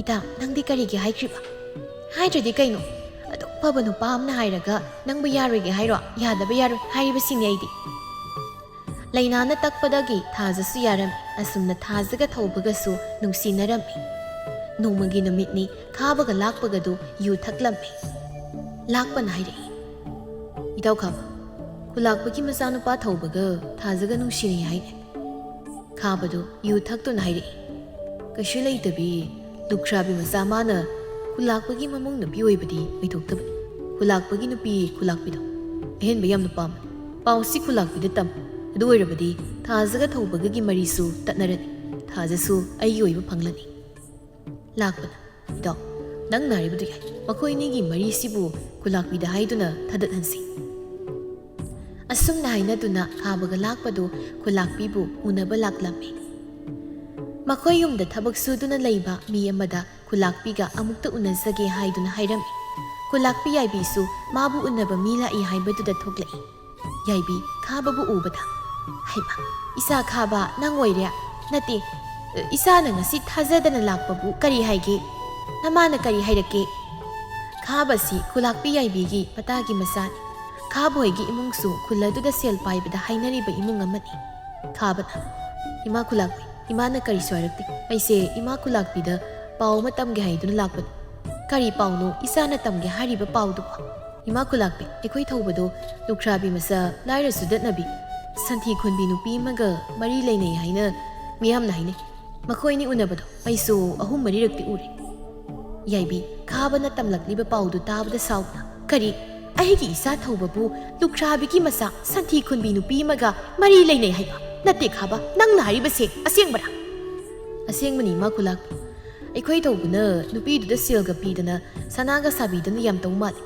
ꯏꯇꯥ ꯅꯪꯗꯤ ꯀꯔꯤꯒꯤ ꯍꯥꯏꯈ꯭ꯔꯤꯕ ꯍꯥꯏꯗ꯭ꯔꯗꯤ ꯀꯩꯅꯣ ꯑꯗꯨꯛ ꯐꯕ ꯅꯨꯄꯥ ꯑꯃꯅ ꯍꯥꯏꯔꯒ ꯅꯪꯕꯨ ꯌꯥꯔꯣꯏꯒꯦ ꯍꯥꯏꯔꯣ ꯌꯥꯗꯕ ꯌꯥꯔꯣꯏ ꯍꯥꯏꯔꯤꯕꯁꯤꯅꯤ ꯑꯩꯗꯤ ꯂꯩꯅꯥꯅ ꯇꯛꯄꯗꯒꯤ ꯊꯥꯖꯁꯨ ꯌꯥꯔꯝꯃꯤ ꯑꯁꯨꯝꯅ ꯊꯥꯖꯒ ꯊꯧꯕꯒꯁꯨ ꯅꯨꯡꯁꯤꯅꯔꯝꯃꯤ ꯅꯣꯡꯃꯒꯤ ꯅꯨꯃꯤꯠꯅꯤ ꯈꯥꯕꯒ ꯂꯥꯛꯄꯒꯗꯨ ꯌꯨ ꯊꯛꯂꯝꯃꯤ ꯂꯥꯛꯄꯅ ꯍꯥꯏꯔꯛꯏ ꯏꯇꯥꯎ ꯈꯥꯕ ꯈꯨꯂꯥꯛꯄꯒꯤ ꯃꯆꯥꯅꯨꯄꯥ ꯊꯧꯕꯒ ꯊꯥꯖꯒ ꯅꯨꯡꯁꯤꯅꯩ ꯍꯥꯏꯅꯦ ꯈꯥꯕꯗꯨ ꯌꯨ ꯊꯛꯇꯨꯅ ꯍꯥꯏꯔꯛꯏ ꯀꯩꯁꯨ ꯂꯩꯇꯕꯤ ꯂꯨꯈ꯭ꯔꯥꯕꯤ ꯃꯆꯥ ꯃꯥꯅ ꯈꯨꯂꯥꯛꯄꯒꯤ ꯃꯃꯧ ꯅꯨꯄꯤ ꯑꯣꯏꯕꯗꯤ ꯑꯣꯏꯊꯣꯛꯇꯕꯅꯤ ꯈꯨꯂꯥꯛꯄꯒꯤ ꯅꯨꯄꯤ ꯈꯨꯂꯥꯛꯄꯤꯗꯣ ꯑꯍꯦꯟꯕ ꯌꯥꯝꯅ ꯄꯥꯝꯃꯦ ꯄꯥꯎꯁꯤ ꯈꯨꯂꯥꯛꯄꯤꯗ ꯇꯝ ꯑꯗꯨ ꯑꯣꯏꯔꯕꯗꯤ ꯊꯥꯖꯒ ꯊꯧꯕꯒꯒꯤ ꯃꯔꯤꯁꯨ ꯇꯠꯅꯔꯅꯤ ꯊꯥꯖꯁꯨ ꯑꯩꯒꯤ ꯑꯣꯏꯕ ꯐꯪꯂꯅꯤ ꯂꯥꯛꯄꯅ ꯏꯇꯥꯎ ꯅꯪꯅ ꯍꯥꯏꯔꯤꯕꯗꯨ ꯌꯥꯏ ꯃꯈꯣꯏ ꯑꯅꯤꯒꯤ ꯃꯔꯤꯁꯤꯕꯨ ꯈꯨꯂꯥꯛꯄꯤꯗ ꯍꯥꯏꯗꯨꯅ ꯊꯥꯗꯠꯍꯟꯁꯤ ꯑꯁꯨꯝꯅ ꯍꯥꯏꯅꯗꯨꯅ ꯈꯥꯕꯒ ꯂꯥꯛꯄꯗꯨ ꯈꯨꯂꯥꯛꯄꯤꯕꯨ ꯎꯅꯕ ꯂꯥꯛꯂꯝꯃꯤ ꯃꯈꯣꯏ ꯌꯨꯝꯗ ꯊꯕꯛ ꯁꯨꯗꯨꯅ ꯂꯩꯕ ꯃꯤ ꯑꯃꯗ ꯈꯨꯂꯥꯛꯄꯤꯒ ꯑꯃꯨꯛꯇ ꯎꯅꯖꯒꯦ ꯍꯥꯏꯗꯨꯅ ꯍꯥꯏꯔꯝꯃꯤ ꯈꯨꯂꯥꯛꯄꯤ ꯌꯥꯏꯕꯤꯁꯨ ꯃꯥꯕꯨ ꯎꯅꯕ ꯃꯤ ꯂꯥꯛꯏ ꯍꯥꯏꯕꯗꯨꯗ ꯊꯣꯛꯂꯛꯏ ꯌꯥꯏꯕꯤ ꯈꯥꯕꯕꯨ ꯎꯕꯗ ꯍꯩꯃ ꯏꯆꯥ ꯈꯥꯕ ꯅꯪ ꯑꯣꯏꯔꯦ ꯅꯠꯇꯦ ꯏꯆꯥꯅ ꯉꯁꯤ ꯊꯥꯖꯗꯅ ꯂꯥꯛꯄꯕꯨ ꯀꯔꯤ ꯍꯥꯏꯒꯦ ꯅꯃꯥꯅ ꯀꯔꯤ ꯍꯥꯏꯔꯛꯀꯦ ꯈꯥꯕꯁꯤ ꯈꯨꯂꯥꯛꯄꯤ ꯌꯥꯏꯕꯤꯒꯤ ꯃꯇꯥꯒꯤ ꯃꯆꯥꯅꯤ ꯈꯥꯕꯍꯣꯏꯒꯤ ꯏꯃꯨꯡꯁꯨ ꯈꯨꯜ ꯑꯗꯨꯗ ꯁꯦꯜ ꯄꯥꯏꯕꯗ ꯍꯥꯏꯅꯔꯤꯕ ꯏꯃꯨꯡ ꯑꯃꯅꯤ ꯈꯥꯕꯅ ꯏꯃꯥ ꯈꯨꯂꯥꯛꯄꯤ ꯏꯃꯥꯅ ꯀꯔꯤꯁꯨ ꯍꯥꯏꯔꯛꯇꯦ ꯑꯩꯁꯦ ꯏꯃꯥ ꯈꯨꯂꯥꯛꯄꯤꯗ ꯄꯥꯎ ꯑꯃ ꯇꯝꯒꯦ ꯍꯥꯏꯗꯨꯅ ꯂꯥꯛꯄꯅꯤ ꯀꯔꯤ ꯄꯥꯎꯅꯣ ꯏꯆꯥꯅ ꯇꯝꯒꯦ ꯍꯥꯏꯔꯤꯕ ꯄꯥꯎꯗꯨꯕꯣ ꯏꯃꯥ ꯈꯨꯂꯥꯛꯄꯤ ꯑꯩꯈꯣꯏ ꯊꯧꯕꯗꯣ ꯂꯨꯈ꯭ꯔꯥꯕꯤ ꯃꯆꯥ ꯂꯥꯏꯔꯁꯨ ꯗꯠꯅꯕꯤ ꯁꯟꯊꯤ ꯈꯨꯟꯕꯤ ꯅꯨꯄꯤ ꯑꯃꯒ ꯃꯔꯤ ꯂꯩꯅꯩ ꯍꯥꯏꯅ ꯃꯤꯌꯥꯝꯅ ꯍꯥꯏꯅꯩ ꯃꯈꯣꯏꯅꯤ ꯎꯅꯕꯗꯣ ꯑꯩꯁꯨ 3-4ꯔꯛꯇꯤ ꯎꯔꯦ ꯌꯥꯏꯕꯤ ꯈꯥꯕꯅ ꯇꯝꯂꯛꯂꯤꯕ ꯄꯥꯎꯗꯨ ꯇꯥꯕꯗ ꯁꯥꯎꯅ ꯀꯔꯤ ꯑꯩꯒꯤ ꯏꯆꯥ ꯊꯧꯕꯕꯨ ꯂꯨꯈ꯭ꯔꯥꯕꯤꯒꯤ ꯃꯆꯥ ꯁꯟꯊꯤ ꯈꯨꯟꯕꯤ ꯅꯨꯄꯤ ꯑꯃꯒ ꯃꯔꯤ ꯂꯩꯅꯩ ꯍꯥꯏꯕ ꯅꯠꯇꯦ ꯈꯥꯕ ꯅꯪꯅ ꯍꯥꯏꯔꯤꯕꯁꯦ ꯑꯁꯦꯡꯕꯔꯥ ꯑꯁꯦꯡꯕꯅꯤ ꯏꯃꯥ ꯈꯨꯂꯥꯛꯄꯤ ꯑꯩꯈꯣꯏ ꯊꯧꯕꯅ ꯅꯨꯄꯤꯗꯨꯗ ꯁꯦꯜꯒ ꯄꯤꯗꯅ ꯁꯅꯥꯒ ꯁꯥꯕꯤꯗꯅ ꯌꯥꯝ ꯇꯧ ꯃꯥꯜꯂꯤ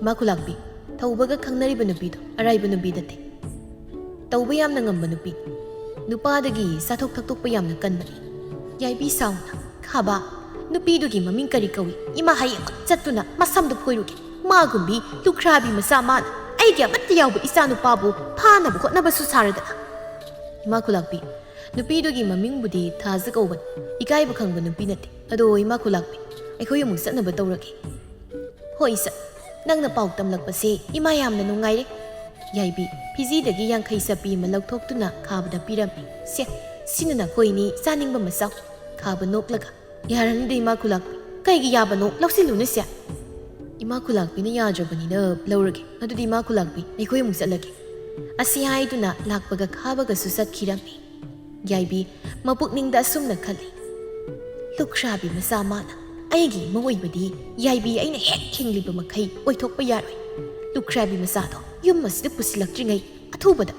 ꯏꯃꯥ ꯈꯨꯂꯥꯛꯄꯤ ꯊꯧꯕꯒ ꯈꯪꯅꯔꯤꯕ ꯅꯨꯄꯤꯗꯣ ꯑꯔꯥꯏꯕ ꯅꯨꯄꯤ ꯅꯠꯇꯦ ꯇꯧꯕ ꯌꯥꯝꯅ ꯉꯝꯕ ꯅꯨꯄꯤ ꯅꯨꯄꯥꯗꯒꯤ ꯆꯥꯊꯣꯛ ꯊꯛꯇꯣꯛꯄ ꯌꯥꯝꯅ ꯀꯟꯕꯅꯤ ꯌꯥꯏꯕꯤ ꯁꯥꯎꯅ ꯈꯥꯕ ꯅꯨꯄꯤꯗꯨꯒꯤ ꯃꯃꯤꯡ ꯀꯔꯤ ꯀꯧꯏ ꯏꯃꯥ ꯍꯌꯦꯡ ꯆꯠꯇꯨꯅ ꯃꯁꯝꯗꯨ ꯐꯣꯏꯔꯨꯒꯦ ꯃꯥꯒꯨꯝꯕꯤ ꯂꯨꯈ꯭ꯔꯥꯕꯤ ꯃꯆꯥ ꯃꯥꯅ ꯑꯩꯒꯤ ꯑꯃꯠꯇ ꯌꯥꯎꯕ ꯏꯆꯥ ꯅꯨꯄꯥꯕꯨ ꯐꯥꯅꯕ ꯍꯣꯠꯅꯕꯁꯨ ꯁꯥꯔꯗꯅ ꯏꯃꯥ ꯈꯨꯂꯥꯛꯄꯤ ꯅꯨꯄꯤꯗꯨꯒꯤ ꯃꯃꯤꯡꯕꯨꯗꯤ ꯊꯥꯖ ꯀꯧꯕꯅꯤ ꯏꯀꯥꯏꯕ ꯈꯪꯕ ꯅꯨꯄꯤ ꯅꯠꯇꯦ ꯑꯗꯣ ꯏꯃꯥ ꯈꯨꯂꯥꯛꯄꯤ ꯑꯩꯈꯣꯏ ꯑꯃꯨꯛ ꯆꯠꯅꯕ ꯇꯧꯔꯒꯦ ꯍꯣꯏ ꯆꯠ ꯅꯪꯅ ꯄꯥꯎ ꯇꯝꯂꯛꯄꯁꯦ ꯏꯃꯥ ꯌꯥꯝꯅ ꯅꯨꯡꯉꯥꯏꯔꯦ ꯌꯥꯏꯕꯤ ꯐꯤꯖꯤꯗꯒꯤ 50 ꯆꯞꯄꯤ ꯑꯃ ꯂꯧꯊꯣꯛꯇꯨꯅ ꯈꯥꯕꯗ ꯄꯤꯔꯝꯃꯤ ꯁꯦ ꯁꯤꯅ ꯅꯈꯣꯏꯅꯤ ꯆꯥꯅꯤꯡꯕ ꯃꯆꯥꯎ ꯈꯥꯕ ꯅꯣꯛꯂꯒ ꯌꯥꯔꯅꯤꯗ ꯏꯃꯥ ꯈꯨꯂꯥꯛꯄꯤ ꯀꯩꯒꯤ ꯌꯥꯕꯅꯣ ꯂꯧꯁꯤꯜꯂꯨꯅꯦ ꯁꯦ ꯏꯃꯥ ꯈꯨꯂꯥꯛꯄꯤꯅ ꯌꯥꯗ꯭ꯔꯕꯅꯤꯅ ꯂꯧꯔꯒꯦ ꯑꯗꯨꯗꯤ ꯏꯃꯥ ꯈꯨꯂꯥꯛꯄꯤ ꯑꯩꯈꯣꯏ ꯑꯃꯨꯛ ꯆꯠꯂꯒꯦ ꯑꯁꯤ ꯍꯥꯏꯗꯨꯅ ꯂꯥꯛꯄꯒ ꯈꯥꯕꯒꯁꯨ ꯆꯠꯈꯤꯔꯝꯃꯤ ꯌꯥꯏꯕꯤ ꯃꯄꯨꯛꯅꯤꯡꯗ ꯑꯁꯨꯝꯅ ꯈꯜꯂꯤ ꯂꯨꯈ꯭ꯔꯥꯕꯤ ꯃꯆꯥ ꯃꯥꯅ ꯑꯩꯒꯤ ꯏꯃꯧ ꯑꯣꯏꯕꯗꯤ ꯌꯥꯏꯕꯤ ꯑꯩꯅ ꯍꯦꯛ ꯍꯤꯡꯂꯤꯕ ꯃꯈꯩ ꯑꯣꯏꯊꯣꯛꯄ ꯌꯥꯔꯣꯏ ꯂꯨꯈ꯭ꯔꯥꯕꯤ ꯃꯆꯥꯗꯣ ꯌꯨꯝ ꯑꯁꯤꯗ ꯄꯨꯁꯤꯜꯂꯛꯇ꯭ꯔꯤꯉꯩ ꯑꯊꯨꯕꯗ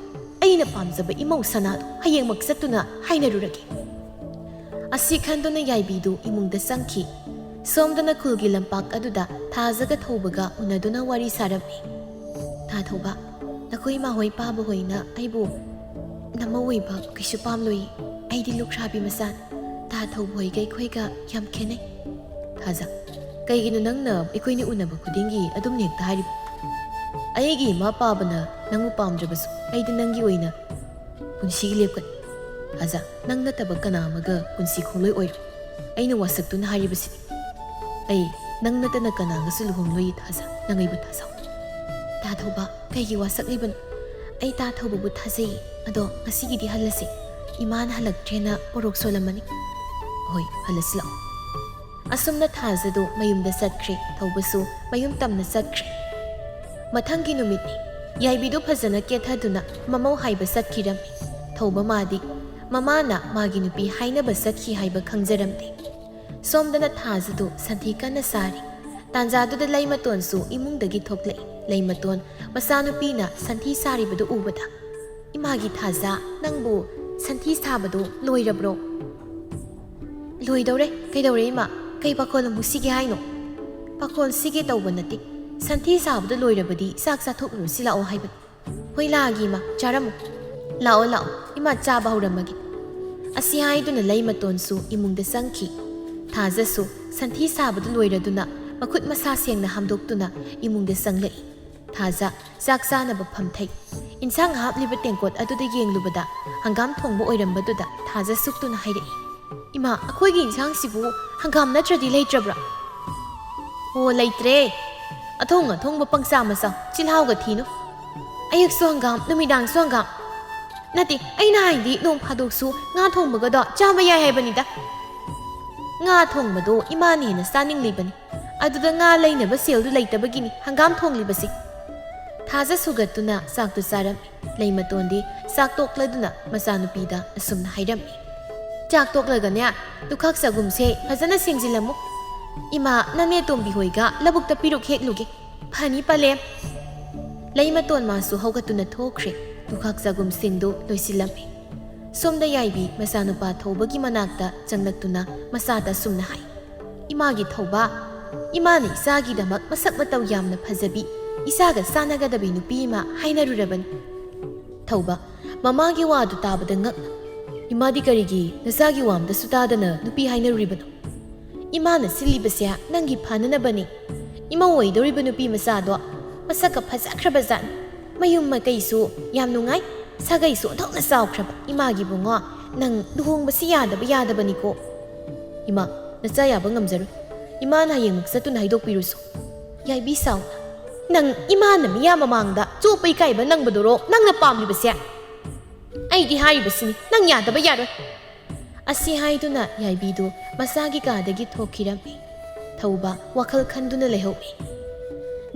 ꯑꯩꯅ ꯄꯥꯝꯖꯕ ꯏꯃꯧ ꯁꯅꯥꯗꯣ ꯍꯌꯦꯡꯃꯛ ꯆꯠꯇꯨꯅ ꯍꯥꯏꯅꯔꯨꯔꯒꯦ ꯑꯁꯤ ꯈꯟꯗꯨꯅ ꯌꯥꯏꯕꯤꯗꯨ ꯏꯃꯨꯡꯗ ꯆꯪꯈꯤ ꯁꯣꯝꯗꯅ ꯈꯨꯜꯒꯤ ꯂꯝꯄꯥꯛ ꯑꯗꯨꯗ ꯊꯥꯖꯒ ꯊꯧꯕꯒ ꯎꯅꯗꯨꯅ ꯋꯥꯔꯤ ꯁꯥꯔꯝꯃꯤ ꯊꯥ ꯊꯧꯕ ꯅꯈꯣꯏ ꯏꯃꯥꯍꯣꯏ ꯄꯥꯕꯍꯣꯏꯅ ꯑꯩꯕꯨ ꯅꯃꯧ ꯑꯣꯏꯕ ꯀꯩꯁꯨ ꯄꯥꯝꯂꯣꯏ ꯑꯩꯗꯤ ꯂꯨꯈ꯭ꯔꯥꯕꯤ ꯃꯆꯥꯅꯤ ꯊꯥ ꯊꯧꯕ ꯍꯣꯏꯒ ꯑꯩꯈꯣꯏꯒ ꯌꯥꯝ ꯈꯦꯠꯅꯩ ꯊꯥꯖ ꯀꯩꯒꯤꯅꯣ ꯅꯪꯅ ꯑꯩꯈꯣꯏꯅ ꯎꯅꯕ ꯈꯨꯗꯤꯡꯒꯤ ꯑꯗꯨꯝ ꯍꯦꯛꯇ ꯍꯥꯏꯔꯤꯕ ꯑꯩꯒꯤ ꯏꯃꯥ ꯄꯥꯕꯅ ꯅꯪꯕꯨ ꯄꯥꯝꯗ꯭ꯔꯕꯁꯨ ꯑꯩꯗꯤ ꯅꯪꯒꯤ ꯑꯣꯏꯅ ꯄꯨꯟꯁꯤꯒꯤ ꯂꯦꯞꯀꯅꯤ ꯊꯥꯖ ꯅꯪ ꯅꯠꯇꯕ ꯀꯅꯥ ꯑꯃꯒ ꯄꯨꯟꯁꯤ ꯈꯣꯡꯂꯣꯏ ꯑꯣꯏꯔꯣꯏ ꯑꯩꯅ ꯋꯥꯁꯛꯇꯨꯅ ꯍꯥꯏꯔꯤꯕꯁꯤꯅꯤ ꯑꯩ ꯅꯪ ꯅꯠꯇꯅ ꯀꯅꯥꯒꯁꯨ ꯂꯨꯍꯣꯡꯂꯣꯏ ꯊꯥꯖ ꯅꯪ ꯑꯩꯕꯨ ꯊꯥꯖꯧ ꯊꯥ ꯊꯧꯕ ꯀꯩꯒꯤ ꯋꯥꯁꯛꯂꯤꯕꯅꯣ ꯑꯩ ꯇꯥ ꯊꯧꯕꯕꯨ ꯊꯥꯖꯩ ꯑꯗꯣ ꯉꯁꯤꯒꯤꯗꯤ ꯍꯜꯂꯁꯤ ꯏꯃꯥꯅ ꯍꯜꯂꯛꯇ꯭ꯔꯦꯅ ꯄꯣꯔꯣꯛ ꯁꯣꯜꯂꯝꯃꯅꯤ ꯍꯣꯏ ꯍꯜꯂꯁꯤ ꯂꯥꯛꯑꯣ ꯑꯁꯨꯝꯅ ꯊꯥꯖꯗꯨ ꯃꯌꯨꯝꯗ ꯆꯠꯈ꯭ꯔꯦ ꯊꯧꯕꯁꯨ ꯃꯌꯨꯝ ꯇꯝꯅ ꯆꯠꯈ꯭ꯔꯦ ꯃꯊꯪꯒꯤ ꯅꯨꯃꯤꯠꯅꯤ ꯌꯥꯏꯕꯤꯗꯨ ꯐꯖꯅ ꯀꯦꯊꯗꯨꯅ ꯃꯃꯧ ꯍꯥꯏꯕ ꯆꯠꯈꯤꯔꯝꯃꯤ ꯊꯧꯕ ꯃꯥꯗꯤ ꯃꯃꯥꯅ ꯃꯥꯒꯤ ꯅꯨꯄꯤ ꯍꯥꯏꯅꯕ ꯆꯠꯈꯤ ꯍꯥꯏꯕ ꯈꯪꯖꯔꯝꯗꯦ ꯁꯣꯝꯗꯅ ꯊꯥꯖꯗꯨ ꯁꯟꯊꯤ ꯀꯟꯅ ꯁꯥꯔꯤ ꯇꯥꯟꯖꯥꯗꯨꯗ ꯂꯩꯃꯇꯣꯟꯁꯨ ꯏꯃꯨꯡꯗꯒꯤ ꯊꯣꯛꯂꯛꯏ ꯂꯩꯃꯇꯣꯟ ꯃꯆꯥꯅꯨꯄꯤꯅ ꯁꯟꯊꯤ ꯁꯥꯔꯤꯕꯗꯨ ꯎꯕꯗ ꯏꯃꯥꯒꯤ ꯊꯥꯖ ꯅꯪꯕꯨ ꯁꯟꯊꯤ ꯁꯥꯕꯗꯨ ꯂꯣꯏꯔꯕ꯭ꯔꯣ ꯂꯣꯏꯗꯧꯔꯦ ꯀꯩꯗꯧꯔꯦ ꯏꯃꯥ ꯀꯩ ꯄꯥꯈꯣꯜ ꯑꯃꯨꯛ ꯁꯤꯒꯦ ꯍꯥꯏꯅꯣ ꯄꯥꯈꯣꯜ ꯁꯤꯒꯦ ꯇꯧꯕ ꯅꯠꯇꯦ ꯁꯟꯊꯤ ꯁꯥꯕꯗꯨ ꯂꯣꯏꯔꯕꯗꯤ ꯆꯥꯛ ꯆꯥꯊꯣꯛꯂꯨꯔꯁꯤ ꯂꯥꯛꯑꯣ ꯍꯥꯏꯕꯅꯤ ꯍꯣꯏ ꯂꯥꯛꯑꯒꯦ ꯏꯃꯥ ꯆꯥꯔꯝꯃꯨ ꯂꯥꯛꯑꯣ ꯂꯥꯛꯑꯣ ꯏꯃꯥ ꯆꯥꯕ ꯍꯧꯔꯝꯃꯒꯦ ꯑꯁꯤ ꯍꯥꯏꯗꯨꯅ ꯂꯩꯃꯇꯣꯟꯁꯨ ꯏꯃꯨꯡꯗ ꯆꯪꯈꯤ ꯊꯥꯖꯁꯨ ꯁꯟꯊꯤ ꯁꯥꯕꯗꯨ ꯂꯣꯏꯔꯗꯨꯅ ꯃꯈꯨꯠ ꯃꯁꯥ ꯁꯦꯡꯅ ꯍꯥꯝꯗꯣꯛꯇꯨꯅ ꯏꯃꯨꯡꯗ ꯆꯪꯂꯛꯏ ꯊꯥꯖ ꯆꯥꯛ ꯆꯥꯅꯕ ꯐꯝꯊꯩ ꯏꯟꯁꯥꯡ ꯍꯥꯞꯂꯤꯕ ꯇꯦꯡꯀꯣꯠ ꯑꯗꯨꯗ ꯌꯦꯡꯂꯨꯕꯗ ꯍꯪꯒꯥꯝ ꯊꯣꯡꯕ ꯑꯣꯏꯔꯝꯕꯗꯨꯗ ꯊꯥꯖ ꯁꯨꯛꯇꯨꯅ ꯍꯥꯏꯔꯛꯏ ꯏꯃꯥ ꯑꯩꯈꯣꯏꯒꯤ ꯏꯟꯁꯥꯡꯁꯤꯕꯨ ꯍꯪꯒꯥꯝ ꯅꯠꯇ꯭ꯔꯗꯤ ꯂꯩꯇ꯭ꯔꯕ꯭ꯔꯥ ꯑꯣ ꯂꯩꯇ꯭ꯔꯦ ꯑꯊꯣꯡꯕ ꯄꯪꯆꯥ ꯃꯆꯥ ꯆꯤꯜꯍꯥꯎꯒ ꯊꯤꯅꯨ ꯑꯌꯨꯛꯁꯨ ꯍꯪꯒꯥꯝ ꯅꯨꯃꯤꯗꯥꯡꯁꯨ ꯍꯪꯒꯥꯝ ꯅꯠꯇꯦ ꯑꯩꯅ ꯍꯥꯏꯗꯤ ꯅꯣꯡ ꯐꯥꯗꯣꯛꯁꯨ ꯉꯥ ꯊꯣꯡꯕꯒꯗꯣ ꯆꯥꯕ ꯌꯥꯏ ꯍꯥꯏꯕꯅꯤꯗ ꯉꯥ ꯊꯣꯡꯕꯗꯣ ꯏꯃꯥꯅ ꯍꯦꯟꯅ ꯆꯥꯅꯤꯡꯂꯤꯕꯅꯤ ꯑꯗꯨꯗ ꯉꯥ ꯂꯩꯅꯕ ꯁꯦꯜꯗꯨ ꯂꯩꯇꯕꯒꯤꯅꯤ ꯍꯪꯒꯥꯝ ꯊꯣꯡꯂꯤꯕꯁꯤ ꯊꯥꯖ ꯁꯨꯒꯠꯇꯨꯅ ꯆꯥꯛꯇꯨ ꯆꯥꯔꯝꯃꯤ ꯂꯩꯃꯇꯣꯟꯗꯤ ꯆꯥꯛ ꯇꯣꯛꯂꯗꯨꯅ ꯃꯆꯥꯅꯨꯄꯤꯗ ꯑꯁꯨꯝꯅ ꯍꯥꯏꯔꯝꯃꯤ ꯆꯥꯛ ꯇꯣꯛꯂꯒꯅꯦ ꯂꯨꯈꯥꯛ ꯆꯒꯨꯝꯁꯦ ꯐꯖꯅ ꯁꯦꯡꯖꯤꯜꯂꯝꯃꯨ ꯏꯃꯥ ꯅꯪꯅꯦ ꯇꯣꯝꯕꯤ ꯍꯣꯏꯒ ꯂꯧꯕꯨꯛꯇ ꯄꯤꯔꯨꯛ ꯍꯦꯛꯂꯨꯒꯦ ꯐꯅꯤ ꯄꯂꯦꯝ ꯂꯩꯃꯇꯣꯟ ꯃꯥꯁꯨ ꯍꯧꯒꯠꯇꯨꯅ ꯊꯣꯛꯈ꯭ꯔꯦ ꯂꯨꯈꯥꯛ ꯆꯒꯨꯝꯁꯤꯡꯗꯨ ꯂꯣꯏꯁꯤꯜꯂꯝꯃꯤ ꯁꯣꯝꯗ ꯌꯥꯏꯕꯤ ꯃꯆꯥꯅꯨꯄꯥ ꯊꯧꯕꯒꯤ ꯃꯅꯥꯛꯇ ꯆꯪꯂꯛꯇꯨꯅ ꯃꯆꯥꯗ ꯑꯁꯨꯝꯅ ꯍꯥꯏ ꯏꯃꯥꯒꯤ ꯊꯧꯕ ꯏꯃꯥꯅ ꯏꯆꯥꯒꯤꯗꯃꯛ ꯃꯁꯛ ꯃꯇꯧ ꯌꯥꯝꯅ ꯐꯖꯕꯤ ꯏꯆꯥꯒ ꯆꯥꯟꯅꯒꯗꯕꯤ ꯅꯨꯄꯤ ꯑꯃ ꯍꯥꯏꯅꯔꯨꯔꯕꯅꯤ ꯊꯧꯕ ꯃꯃꯥꯒꯤ ꯋꯥꯗꯨ ꯇꯥꯕꯗ ꯉꯛꯅ ꯏꯃꯥꯗꯤ ꯀꯔꯤꯒꯤ ꯅꯆꯥꯒꯤ ꯋꯥꯝꯗꯁꯨ ꯇꯥꯗꯅ ꯅꯨꯄꯤ ꯍꯥꯏꯅꯔꯨꯔꯤꯕꯅꯣ ꯏꯃꯥꯅ ꯁꯤꯜꯂꯤꯕꯁꯦ ꯅꯪꯒꯤ ꯐꯅꯅꯕꯅꯤ ꯏꯃꯧ ꯑꯣꯏꯗꯧꯔꯤꯕ ꯅꯨꯄꯤ ꯃꯆꯥꯗꯣ ꯃꯁꯛꯀ ꯐꯖꯈ꯭ꯔꯕꯖꯥꯠꯅꯤ ꯃꯌꯨꯝ ꯃꯀꯩꯁꯨ ꯌꯥꯝ ꯅꯨꯡꯉꯥꯏ ꯁꯥꯒꯩꯁꯨ ꯑꯣꯟꯊꯣꯛꯅ ꯆꯥꯎꯈ꯭ꯔꯕ ꯏꯃꯥꯒꯤ ꯕꯨꯡꯉꯣ ꯅꯪ ꯂꯨꯍꯣꯡꯕꯁꯤ ꯌꯥꯗꯕꯅꯤꯀꯣ ꯏꯃꯥ ꯅꯆꯥ ꯌꯥꯕ ꯉꯝꯖꯔꯣꯏ ꯏꯃꯥꯅ ꯍꯌꯦꯡꯃꯨꯛ ꯆꯠꯇꯨꯅ ꯍꯥꯏꯗꯣꯛꯄꯤꯔꯨꯁꯨ ꯌꯥꯏꯕꯤ ꯁꯥꯎꯅ ꯅꯪ ꯏꯃꯥꯅ ꯃꯤꯌꯥꯝ ꯃꯃꯥꯡꯗ ꯆꯣꯞꯄ ꯏꯀꯥꯏꯕ ꯅꯪꯕꯗꯨꯔꯣ ꯅꯪꯅ ꯄꯥꯝꯂꯤꯕꯁꯦ ꯑꯩꯗꯤ ꯍꯥꯏꯔꯤꯕꯁꯤꯅꯤ ꯅꯪ ꯌꯥꯗꯕ ꯌꯥꯔꯣꯏ ꯑꯁꯤ ꯍꯥꯏꯗꯨꯅ ꯌꯥꯏꯕꯤꯗꯨ ꯃꯆꯥꯒꯤ ꯀꯥꯗꯒꯤ ꯊꯣꯛꯈꯤꯔꯝꯃꯤ ꯊꯧꯕ ꯋꯥꯈꯜ ꯈꯟꯗꯨꯅ ꯂꯩꯍꯧꯏ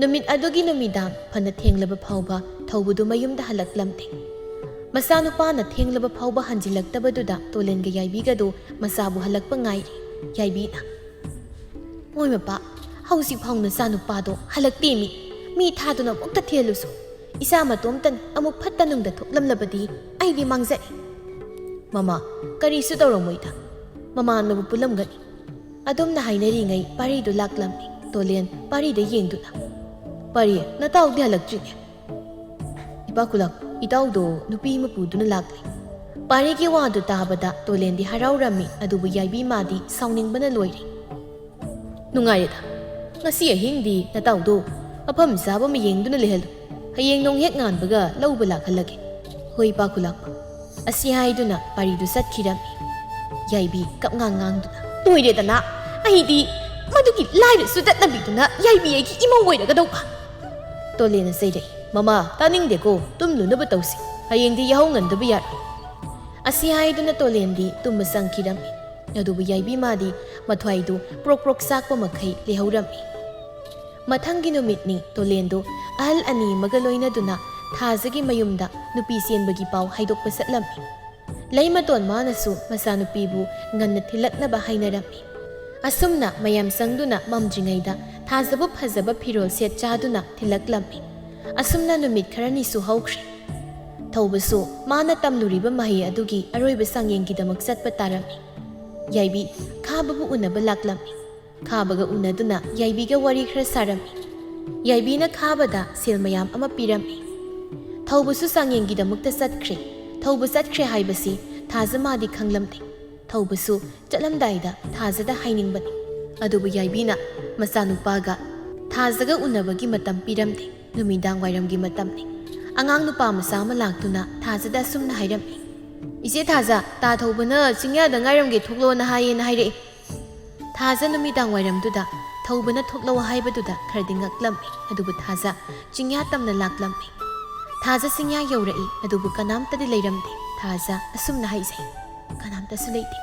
ꯅꯨꯃꯤꯠ ꯑꯗꯨꯒꯤ ꯅꯨꯃꯤꯗꯥꯡ ꯐꯅ ꯊꯦꯡꯂꯕ ꯐꯥꯎꯕ ꯊꯧꯕꯗꯨ ꯃꯌꯨꯝꯗ ꯍꯜꯂꯛꯂꯝꯗꯦ ꯃꯆꯥꯅꯨꯄꯥꯅ ꯊꯦꯡꯂꯕ ꯐꯥꯎꯕ ꯍꯟꯖꯤꯜꯂꯛꯇꯕꯗꯨꯗ ꯇꯣꯂꯦꯟꯒ ꯌꯥꯏꯕꯤꯒꯗꯨ ꯃꯆꯥꯕꯨ ꯍꯜꯂꯛꯄ ꯉꯥꯏꯔꯤ ꯌꯥꯏꯕꯤꯅ ꯃꯣꯏ ꯃꯄꯥ ꯍꯧꯖꯤꯛ ꯐꯥꯎ ꯅꯆꯥꯅꯨꯄꯥꯗꯣ ꯍꯜꯂꯛꯇꯦ ꯃꯤ ꯊꯥꯗꯨꯅ ꯑꯃꯨꯛꯇ ꯊꯦꯜꯂꯨꯁꯨ ꯏꯆꯥ ꯃꯇꯣꯝꯇꯅꯤ ꯑꯃꯨꯛ ꯐꯠꯇ ꯅꯨꯡꯗ ꯊꯣꯛꯂꯝꯂꯕꯗꯤ ꯑꯩꯗꯤ ꯃꯥꯡꯖꯩ ꯃꯃꯥ ꯀꯔꯤꯁꯨ ꯇꯧꯔꯝꯃꯣꯏꯗ ꯃꯃꯥꯅꯕꯨ ꯄꯨꯜꯂꯝꯒꯅꯤ ꯑꯗꯨꯝꯅ ꯍꯥꯏꯅꯔꯤꯉꯩ ꯄꯥꯔꯤꯗꯨ ꯂꯥꯛꯂꯝꯃꯤ ꯇꯣꯂꯦꯟ ꯄꯥꯔꯤꯗ ꯌꯦꯡꯗꯨꯅ ꯄꯥꯔꯤ ꯅꯇꯥꯎꯗꯤ ꯍꯜꯂꯛꯇ꯭ꯔꯤꯅꯦ ꯏꯄꯥ ꯈꯨꯂꯛ ꯏꯇꯥꯎꯗꯣ ꯅꯨꯄꯤ ꯑꯃ ꯄꯨꯗꯨꯅ ꯂꯥꯛꯂꯤ ꯄꯥꯔꯤꯒꯤ ꯋꯥꯗꯨ ꯇꯥꯕꯗ ꯇꯣꯂꯦꯟꯗꯤ ꯍꯔꯥꯎꯔꯝꯃꯤ ꯑꯗꯨꯕꯨ ꯌꯥꯏꯕꯤ ꯃꯥꯗꯤ ꯁꯥꯎꯅꯤꯡꯕꯅ ꯂꯣꯏꯔꯤ ꯅꯨꯡꯉꯥꯏꯔꯦꯗ ꯉꯁꯤ ꯑꯍꯤꯡꯗꯤ ꯅꯇꯥꯎꯗꯣ ꯃꯐꯝ ꯆꯥꯕ ꯑꯃ ꯌꯦꯡꯗꯨꯅ ꯂꯩꯍꯜꯂꯨ ꯍꯌꯦꯡ ꯅꯣꯡꯍꯦꯛ ꯉꯥꯟꯕꯒ ꯂꯧꯕ ꯂꯥꯛꯍꯜꯂꯒꯦ ꯍꯣꯏ ꯏꯄꯥ ꯈꯨꯂꯥꯛꯄ ꯑꯁꯤ ꯍꯥꯏꯗꯨꯅ ꯄꯥꯔꯤꯗꯨ ꯆꯠꯈꯤꯔꯝꯃꯤ ꯌꯥꯏꯕꯤ ꯉꯥꯡꯗꯨꯅ ꯂꯣꯏꯔꯦꯗꯅ ꯑꯩꯗꯤ ꯃꯗꯨꯒꯤ ꯂꯥꯏꯔꯁꯨ ꯆꯠꯅꯕꯤꯗꯨꯅ ꯌꯥꯏꯕꯤ ꯑꯩꯒꯤ ꯏꯃꯧ ꯑꯣꯏꯔꯒꯗꯧꯕ ꯇꯣꯂꯦꯟꯅ ꯆꯩꯔꯛꯏ ꯃꯃꯥ ꯇꯥꯅꯤꯡꯗꯦꯀꯣ ꯇꯨꯝꯂꯨꯅꯕ ꯇꯧꯁꯤ ꯍꯌꯦꯡꯗꯤ ꯌꯥꯍꯧ ꯉꯟꯗꯕ ꯌꯥꯔꯣꯏ ꯑꯁꯤ ꯍꯥꯏꯗꯨꯅ ꯇꯣꯂꯦꯟꯗꯤ ꯇꯨꯝꯕ ꯆꯪꯈꯤꯔꯝꯃꯤ ꯑꯗꯨꯕꯨ ꯌꯥꯏꯕꯤ ꯃꯥꯗꯤ ꯃꯊ꯭ꯋꯥꯏꯗꯨ ꯄ꯭ꯔꯣꯛ ꯄ꯭ꯔꯣꯛ ꯆꯥꯛꯄ ꯃꯈꯩ ꯂꯩꯍꯧꯔꯝꯃꯤ ꯃꯊꯪꯒꯤ ꯅꯨꯃꯤꯠꯅꯤ ꯇꯣꯂꯦꯟꯗꯨ ꯑꯍꯜ ꯑꯅꯤ ꯑꯃꯒ ꯂꯣꯏꯅꯗꯨꯅ ꯊꯥꯖꯒꯤ ꯃꯌꯨꯝꯗ ꯅꯨꯄꯤ ꯆꯦꯟꯕꯒꯤ ꯄꯥꯎ ꯍꯥꯏꯗꯣꯛꯄ ꯆꯠꯂꯝꯃꯤ ꯂꯩꯃꯇꯣꯟ ꯃꯥꯅꯁꯨ ꯃꯆꯥꯅꯨꯄꯤꯕꯨ ꯉꯟꯅ ꯊꯤꯜꯂꯛꯅꯕ ꯍꯥꯏꯅꯔꯝꯃꯤ ꯑꯁꯨꯝꯅ ꯃꯌꯥꯝ ꯆꯪꯗꯨꯅ ꯃꯝꯗ꯭ꯔꯤꯉꯩꯗ ꯊꯥꯖꯕꯨ ꯐꯖꯕ ꯐꯤꯔꯣꯜ ꯁꯦꯠ ꯆꯥꯗꯨꯅ ꯊꯤꯜꯂꯛꯂꯝꯃꯤ ꯑꯁꯨꯝꯅ ꯅꯨꯃꯤꯠ ꯈꯔꯅꯤꯁꯨ ꯍꯧꯈ꯭ꯔꯦ ꯊꯧꯕꯁꯨ ꯃꯥꯅ ꯇꯝꯂꯨꯔꯤꯕ ꯃꯍꯩ ꯑꯗꯨꯒꯤ ꯑꯔꯣꯏꯕ ꯆꯥꯡꯌꯦꯡꯒꯤꯗꯃꯛ ꯆꯠꯄ ꯇꯥꯔꯝꯃꯤ ꯌꯥꯏꯕꯤ ꯈꯥꯕꯕꯨ ꯎꯅꯕ ꯂꯥꯛꯂꯝꯃꯤ ꯈꯥꯕꯒ ꯎꯅꯗꯨꯅ ꯌꯥꯏꯕꯤꯒ ꯋꯥꯔꯤ ꯈꯔ ꯁꯥꯔꯝꯃꯤ ꯌꯥꯏꯕꯤꯅ ꯈꯥꯕꯗ ꯁꯦꯜ ꯃꯌꯥꯝ ꯑꯃ ꯄꯤꯔꯝꯃꯤ ꯊꯧꯕꯁꯨ ꯆꯥꯡꯌꯦꯡꯒꯤꯗꯃꯛꯇ ꯆꯠꯈ꯭ꯔꯦ ꯊꯧꯕ ꯆꯠꯈ꯭ꯔꯦ ꯍꯥꯏꯕꯁꯤ ꯊꯥꯖ ꯃꯥꯗꯤ ꯈꯪꯂꯝꯗꯦ ꯊꯧꯕꯁꯨ ꯆꯠꯂꯝꯗꯥꯏꯗ ꯊꯥꯖꯗ ꯍꯥꯏꯅꯤꯡꯕꯅꯤ ꯑꯗꯨꯕꯨ ꯌꯥꯏꯕꯤꯅ ꯃꯆꯥꯅꯨꯄꯥꯒ ꯊꯥꯖꯒ ꯎꯅꯕꯒꯤ ꯃꯇꯝ ꯄꯤꯔꯝꯗꯦ ꯅꯨꯃꯤꯗꯥꯡ ꯋꯥꯏꯔꯝꯒꯤ ꯃꯇꯝꯅꯤ ꯑꯉꯥꯡ ꯅꯨꯄꯥ ꯃꯆा ꯑꯃ ꯂꯥꯛꯇꯨꯅ ꯊꯥꯖꯗ ꯑꯁꯨꯝꯅ ꯍꯥꯏꯔꯝꯃꯤ ꯏꯆꯦ ꯊꯥꯖ ꯇꯥ ꯊꯧꯕꯅ ꯆꯤꯡꯌꯥꯗ ꯉꯥꯏꯔꯝꯒꯦ ꯊꯣꯛꯂꯣꯅ ꯍꯥꯏꯌꯦꯅ ꯍꯥꯏꯔꯛꯏ ꯊꯥꯖ ꯅꯨꯃꯤꯗꯥꯡ ꯋꯥꯏꯔꯝꯗꯨꯗ ꯊꯧꯕꯅ ꯊꯣꯛꯂꯧ ꯍꯥꯏꯕꯗꯨꯗ ꯈꯔꯗꯤ ꯉꯛꯂꯝꯃꯤ ꯑꯗꯨꯕꯨ ꯊꯥꯖ ꯆꯤꯡꯌꯥ ꯇꯝꯅ ꯂꯥꯛꯂꯝꯃꯤ ꯊꯥꯖ ꯆꯤꯡꯌꯥ ꯌꯧꯔꯛꯏ ꯑꯗꯨꯕꯨ ꯀꯅꯥꯝꯇꯗꯤ ꯂꯩꯔꯝꯗꯦ ꯊꯥꯖ ꯑꯁꯨꯝꯅ ꯍꯥꯏꯖꯩ ꯀꯅꯥꯝꯇꯁꯨ ꯂꯩꯇꯦ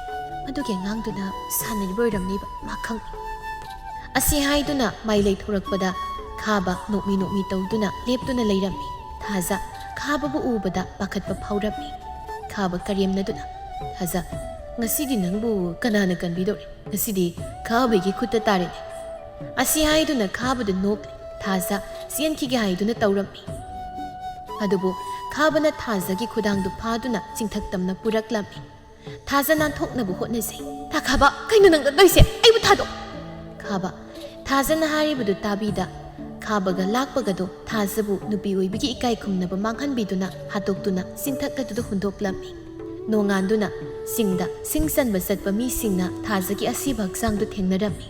ꯃꯗꯨꯒꯤ ꯑꯉꯥꯡꯗꯨꯅ ꯁꯥꯟꯅꯔꯤꯕ ꯑꯣꯏꯔꯝꯅꯤꯕ ꯃꯥ ꯈꯪꯏ ꯑꯁꯤ ꯍꯥꯏꯗꯨꯅ ꯃꯥꯏ ꯂꯩꯊꯣꯔꯛꯄꯗ ꯈꯥꯕ ꯅꯣꯛꯃꯤ ꯅꯣꯛꯃꯤ ꯇꯧꯗꯨꯅ ꯂꯦꯞꯇꯨꯅ ꯂꯩꯔꯝꯃꯤ ꯊꯥꯖ ꯈꯥꯕꯕꯨ ꯎꯕꯗ ꯄꯥꯈꯠꯄ ꯐꯥꯎꯔꯝꯃꯤ ꯈꯥꯕ ꯀꯔꯦꯝꯅꯗꯨꯅ ꯊꯥꯖ ꯉꯁꯤꯗꯤ ꯅꯪꯕꯨ ꯀꯅꯥꯅ ꯀꯟꯕꯤꯗꯧꯔꯤ ꯉꯁꯤꯗꯤ ꯈꯥꯕꯒꯤ ꯈꯨꯠꯇ ꯇꯥꯔꯦꯅꯦ ꯑꯁꯤ ꯍꯥꯏꯗꯨꯅ ꯈꯥꯕꯗ ꯅꯣꯛꯂꯤ ꯊꯥꯖ ꯆꯦꯟꯈꯤꯒꯦ ꯍꯥꯏꯗꯨꯅ ꯇꯧꯔꯝꯃꯤ ꯑꯗꯨꯕꯨ ꯈꯥꯕꯅ ꯊꯥꯖꯒꯤ ꯈꯨꯗꯥꯡꯗꯨ ꯐꯥꯗꯨꯅ ꯆꯤꯡꯊꯛꯇꯝꯅ ꯄꯨꯔꯛꯂꯝꯃꯤ ꯊꯥꯖ ꯅꯥꯟꯊꯣꯛꯅꯕ ꯍꯣꯠꯅꯖꯩ ꯈꯥꯕ ꯀꯩꯅꯣ ꯅꯪ ꯇꯧꯏꯁꯦ ꯑꯩꯕꯨ ꯊꯥꯗꯣꯛ ꯈꯥꯕ ꯊꯥꯖꯅ ꯍꯥꯏꯔꯤꯕꯗꯨ ꯇꯥꯕꯤꯗ ꯈꯥꯕꯒ ꯂꯥꯛꯄꯒꯗꯣ ꯊꯥꯖꯕꯨ ꯅꯨꯄꯤ ꯑꯣꯏꯕꯒꯤ ꯏꯀꯥꯏ ꯈꯨꯝꯅꯕ ꯃꯥꯡꯍꯟꯕꯤꯗꯨꯅ ꯍꯥꯠꯇꯣꯛꯇꯨꯅ ꯆꯤꯡꯊꯛ ꯑꯗꯨꯗ ꯍꯨꯟꯗꯣꯛꯂꯝꯃꯤ ꯅꯣꯡꯉꯥꯟꯗꯨꯅ ꯆꯤꯡꯗ ꯁꯤꯡ ꯆꯟꯕ ꯆꯠꯄ ꯃꯤꯁꯤꯡꯅ ꯊꯥꯖꯒꯤ ꯑꯁꯤꯕ ꯍꯛꯆꯥꯡꯗꯨ ꯊꯦꯡꯅꯔꯝꯃꯤ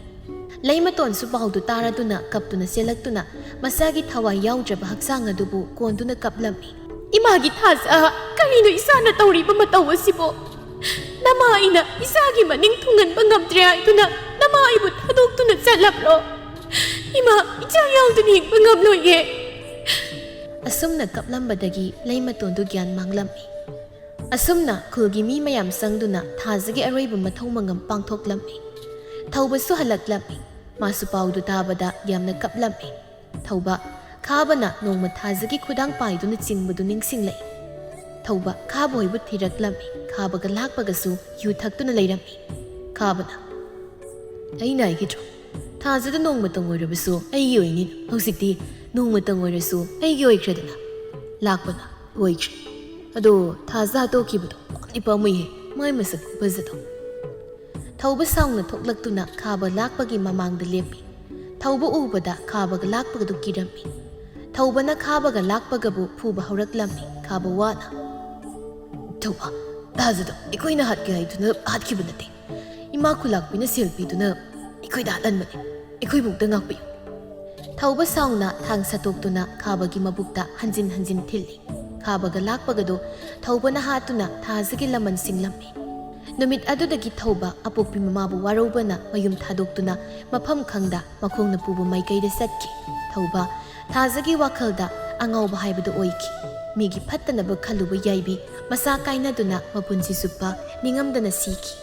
ꯂꯩꯃꯇꯣꯟꯁꯨ ꯄꯥꯎꯗꯨ ꯇꯥꯔꯗꯨꯅ ꯀꯞꯇꯨꯅ ꯆꯦꯜꯂꯛꯇꯨꯅ ꯃꯁꯥꯒꯤ ꯊꯋꯥꯏ ꯌꯥꯎꯗ꯭ꯔꯕ ꯍꯛꯆꯥꯡ ꯑꯗꯨꯕꯨ ꯀꯣꯟꯗꯨꯅ ꯀꯞꯂꯝꯃꯤ ꯏꯃꯥꯒꯤ ꯊꯥꯖ ꯀꯔꯤꯅꯣ ꯏꯆꯥꯅ ꯇꯧꯔꯤꯕ ꯃꯇꯧ ꯑꯁꯤꯕꯣ ꯅꯃꯥ ꯑꯩꯅ ꯏꯆꯥꯒꯤ ꯃꯅꯤꯡ ꯊꯨꯡꯍꯟꯕ ꯉꯝꯗ꯭ꯔꯦ ꯍꯥꯏꯗꯨꯅ ꯅꯃꯥ ꯑꯩꯕꯨ ꯊꯥꯗꯣꯛꯇꯨꯅ ꯆꯠꯂꯕ꯭ꯔꯣ 이마 이자야우드니 응압로예 ꯑꯁꯨꯝꯅ ꯀꯞꯂꯝꯕꯗꯒꯤ ꯂꯩꯃꯇꯣꯟꯗꯨ ꯒ꯭ꯌꯥꯟ ꯃꯥꯡꯂꯝꯃꯤ ꯑꯁꯨꯝꯅ ꯈꯨꯜꯒꯤ ꯃꯤ ꯃꯌꯥꯝ ꯆꯪꯗꯨꯅ ꯊꯥꯖꯒꯤ ꯑꯔꯣꯏꯕ ꯃꯊꯧ ꯃꯉꯝ ꯄꯥꯡꯊꯣꯛꯂꯝꯃꯤ ꯊꯧꯕꯁꯨ ꯍꯜꯂꯛꯂꯝꯃꯤ ꯃꯥꯁꯨ ꯄꯥꯎꯗꯨ ꯇꯥꯕꯗ ꯌꯥꯝꯅ ꯀꯞꯂꯝꯃꯤ ꯊꯧꯕ ꯈꯥꯕꯅ ꯅꯣꯡꯃ ꯊꯥꯖꯒꯤ ꯈꯨꯗꯥꯡ ꯄꯥꯏꯗꯨꯅ ꯆꯤꯡꯕꯗꯨ ꯅꯤꯡꯁꯤꯡꯂꯛꯏ ꯊꯧꯕ ꯈꯥꯕ ꯍꯣꯏꯕꯨ ꯊꯤꯔꯛꯂꯝꯃꯤ ꯈꯥꯕꯒ ꯂꯥꯛꯄꯒꯁꯨ ꯌꯨ ꯊꯛꯇꯨꯅ ꯂꯩꯔꯝꯃꯤ ꯈꯥꯕꯅ ꯑꯩꯅ ꯍꯥꯏꯈꯤꯗ꯭ꯔꯣ ꯊꯥꯖꯗ ꯅꯣꯡꯃꯇꯪ ꯑꯣꯏꯔꯕꯁꯨ ꯑꯩꯒꯤ ꯑꯣꯏꯅꯤꯅ ꯍꯧꯖꯤꯛꯇꯤ ꯅꯣꯡꯃꯇꯪ ꯑꯣꯏꯔꯁꯨ ꯑꯩꯒꯤ ꯑꯣꯏꯈ꯭ꯔꯗꯅ ꯂꯥꯛꯄꯅ ꯑꯣꯏꯈ꯭ꯔꯦ ꯑꯗꯣ ꯊꯥꯖ ꯍꯥꯠꯇꯣꯛꯈꯤꯕꯗꯣ ꯄꯥꯝꯗꯤ ꯄꯥꯝꯃꯨꯏꯍꯦ ꯃꯥꯏ ꯃꯁꯛ ꯈꯨꯐꯖꯗꯣ ꯊꯧꯕ ꯁꯥꯎꯅ ꯊꯣꯛꯂꯛꯇꯨꯅ ꯈꯥꯕ ꯂꯥꯛꯄꯒꯤ ꯃꯃꯥꯡꯗ ꯂꯦꯞꯄꯤ ꯊꯧꯕ ꯎꯕꯗ ꯈꯥꯕꯒ ꯂꯥꯛꯄꯒꯗꯨ ꯀꯤꯔꯝꯃꯤ ꯊꯧꯕꯅ ꯈꯥꯕꯒ ꯂꯥꯛꯄꯒꯕꯨ ꯐꯨꯕ ꯍꯧꯔꯛꯂꯝꯃꯤ ꯈꯥꯕ ꯋꯥꯅ ꯊꯧꯕ ꯊꯥꯖꯗꯣ ꯑꯩꯈꯣꯏꯅ ꯍꯥꯠꯀꯦ ꯍꯥꯏꯗꯨꯅ ꯍꯥꯠꯈꯤꯕ ꯅꯠꯇꯦ ꯏꯃꯥ ꯈꯨꯂꯥꯛꯄꯤꯅ ꯁꯦꯜ ꯄꯤꯗꯨꯅ ꯑꯩꯈꯣꯏꯗ ꯍꯥꯠꯍꯟꯕꯅꯤ ꯑꯩꯈꯣꯏꯕꯨꯛꯇ ꯉꯥꯛꯄꯤꯌꯨ ꯊꯧꯕ ꯁꯥꯎꯅ ꯊꯥꯡ ꯁꯠꯇꯣꯛꯇꯨꯅ ꯈꯥꯕꯒꯤ ꯃꯕꯨꯛꯇ ꯍꯟꯖꯤꯟ ꯍꯟꯖꯤꯟ ꯊꯤꯜꯂꯤ ꯈꯥꯕꯒ ꯂꯥꯛꯄꯒꯗꯣ ꯊꯧꯕꯅ ꯍꯥꯠꯇꯨꯅ ꯊꯥꯖꯒꯤ ꯂꯃꯟ ꯁꯤꯡꯂꯝꯃꯤ ꯅꯨꯃꯤꯠ ꯑꯗꯨꯗꯒꯤ ꯊꯧꯕ ꯑꯄꯣꯛꯄꯤ ꯃꯃꯥꯕꯨ ꯋꯥꯔꯧꯕꯅ ꯃꯌꯨꯝ ꯊꯥꯗꯣꯛꯇꯨꯅ ꯃꯐꯝ ꯈꯪꯗ ꯃꯈꯣꯡꯅ ꯄꯨꯕ ꯃꯥꯏꯀꯩꯗ ꯆꯠꯈꯤ ꯊꯧꯕ ꯊꯥꯖꯒꯤ ꯋꯥꯈꯜꯗ ꯑꯉꯥꯎꯕ ꯍꯥꯏꯕꯗꯨ ꯑꯣꯏꯈꯤ ꯃꯤꯒꯤ ꯐꯠꯇꯅꯕ ꯈꯜꯂꯨꯕ ꯌꯥꯏꯕꯤ ꯃꯁꯥ ꯀꯥꯏꯅꯗꯨꯅ ꯃꯄꯨꯟꯁꯤ ꯆꯨꯞꯄ ꯅꯤꯡꯉꯝꯗꯅ ꯁꯤꯈꯤ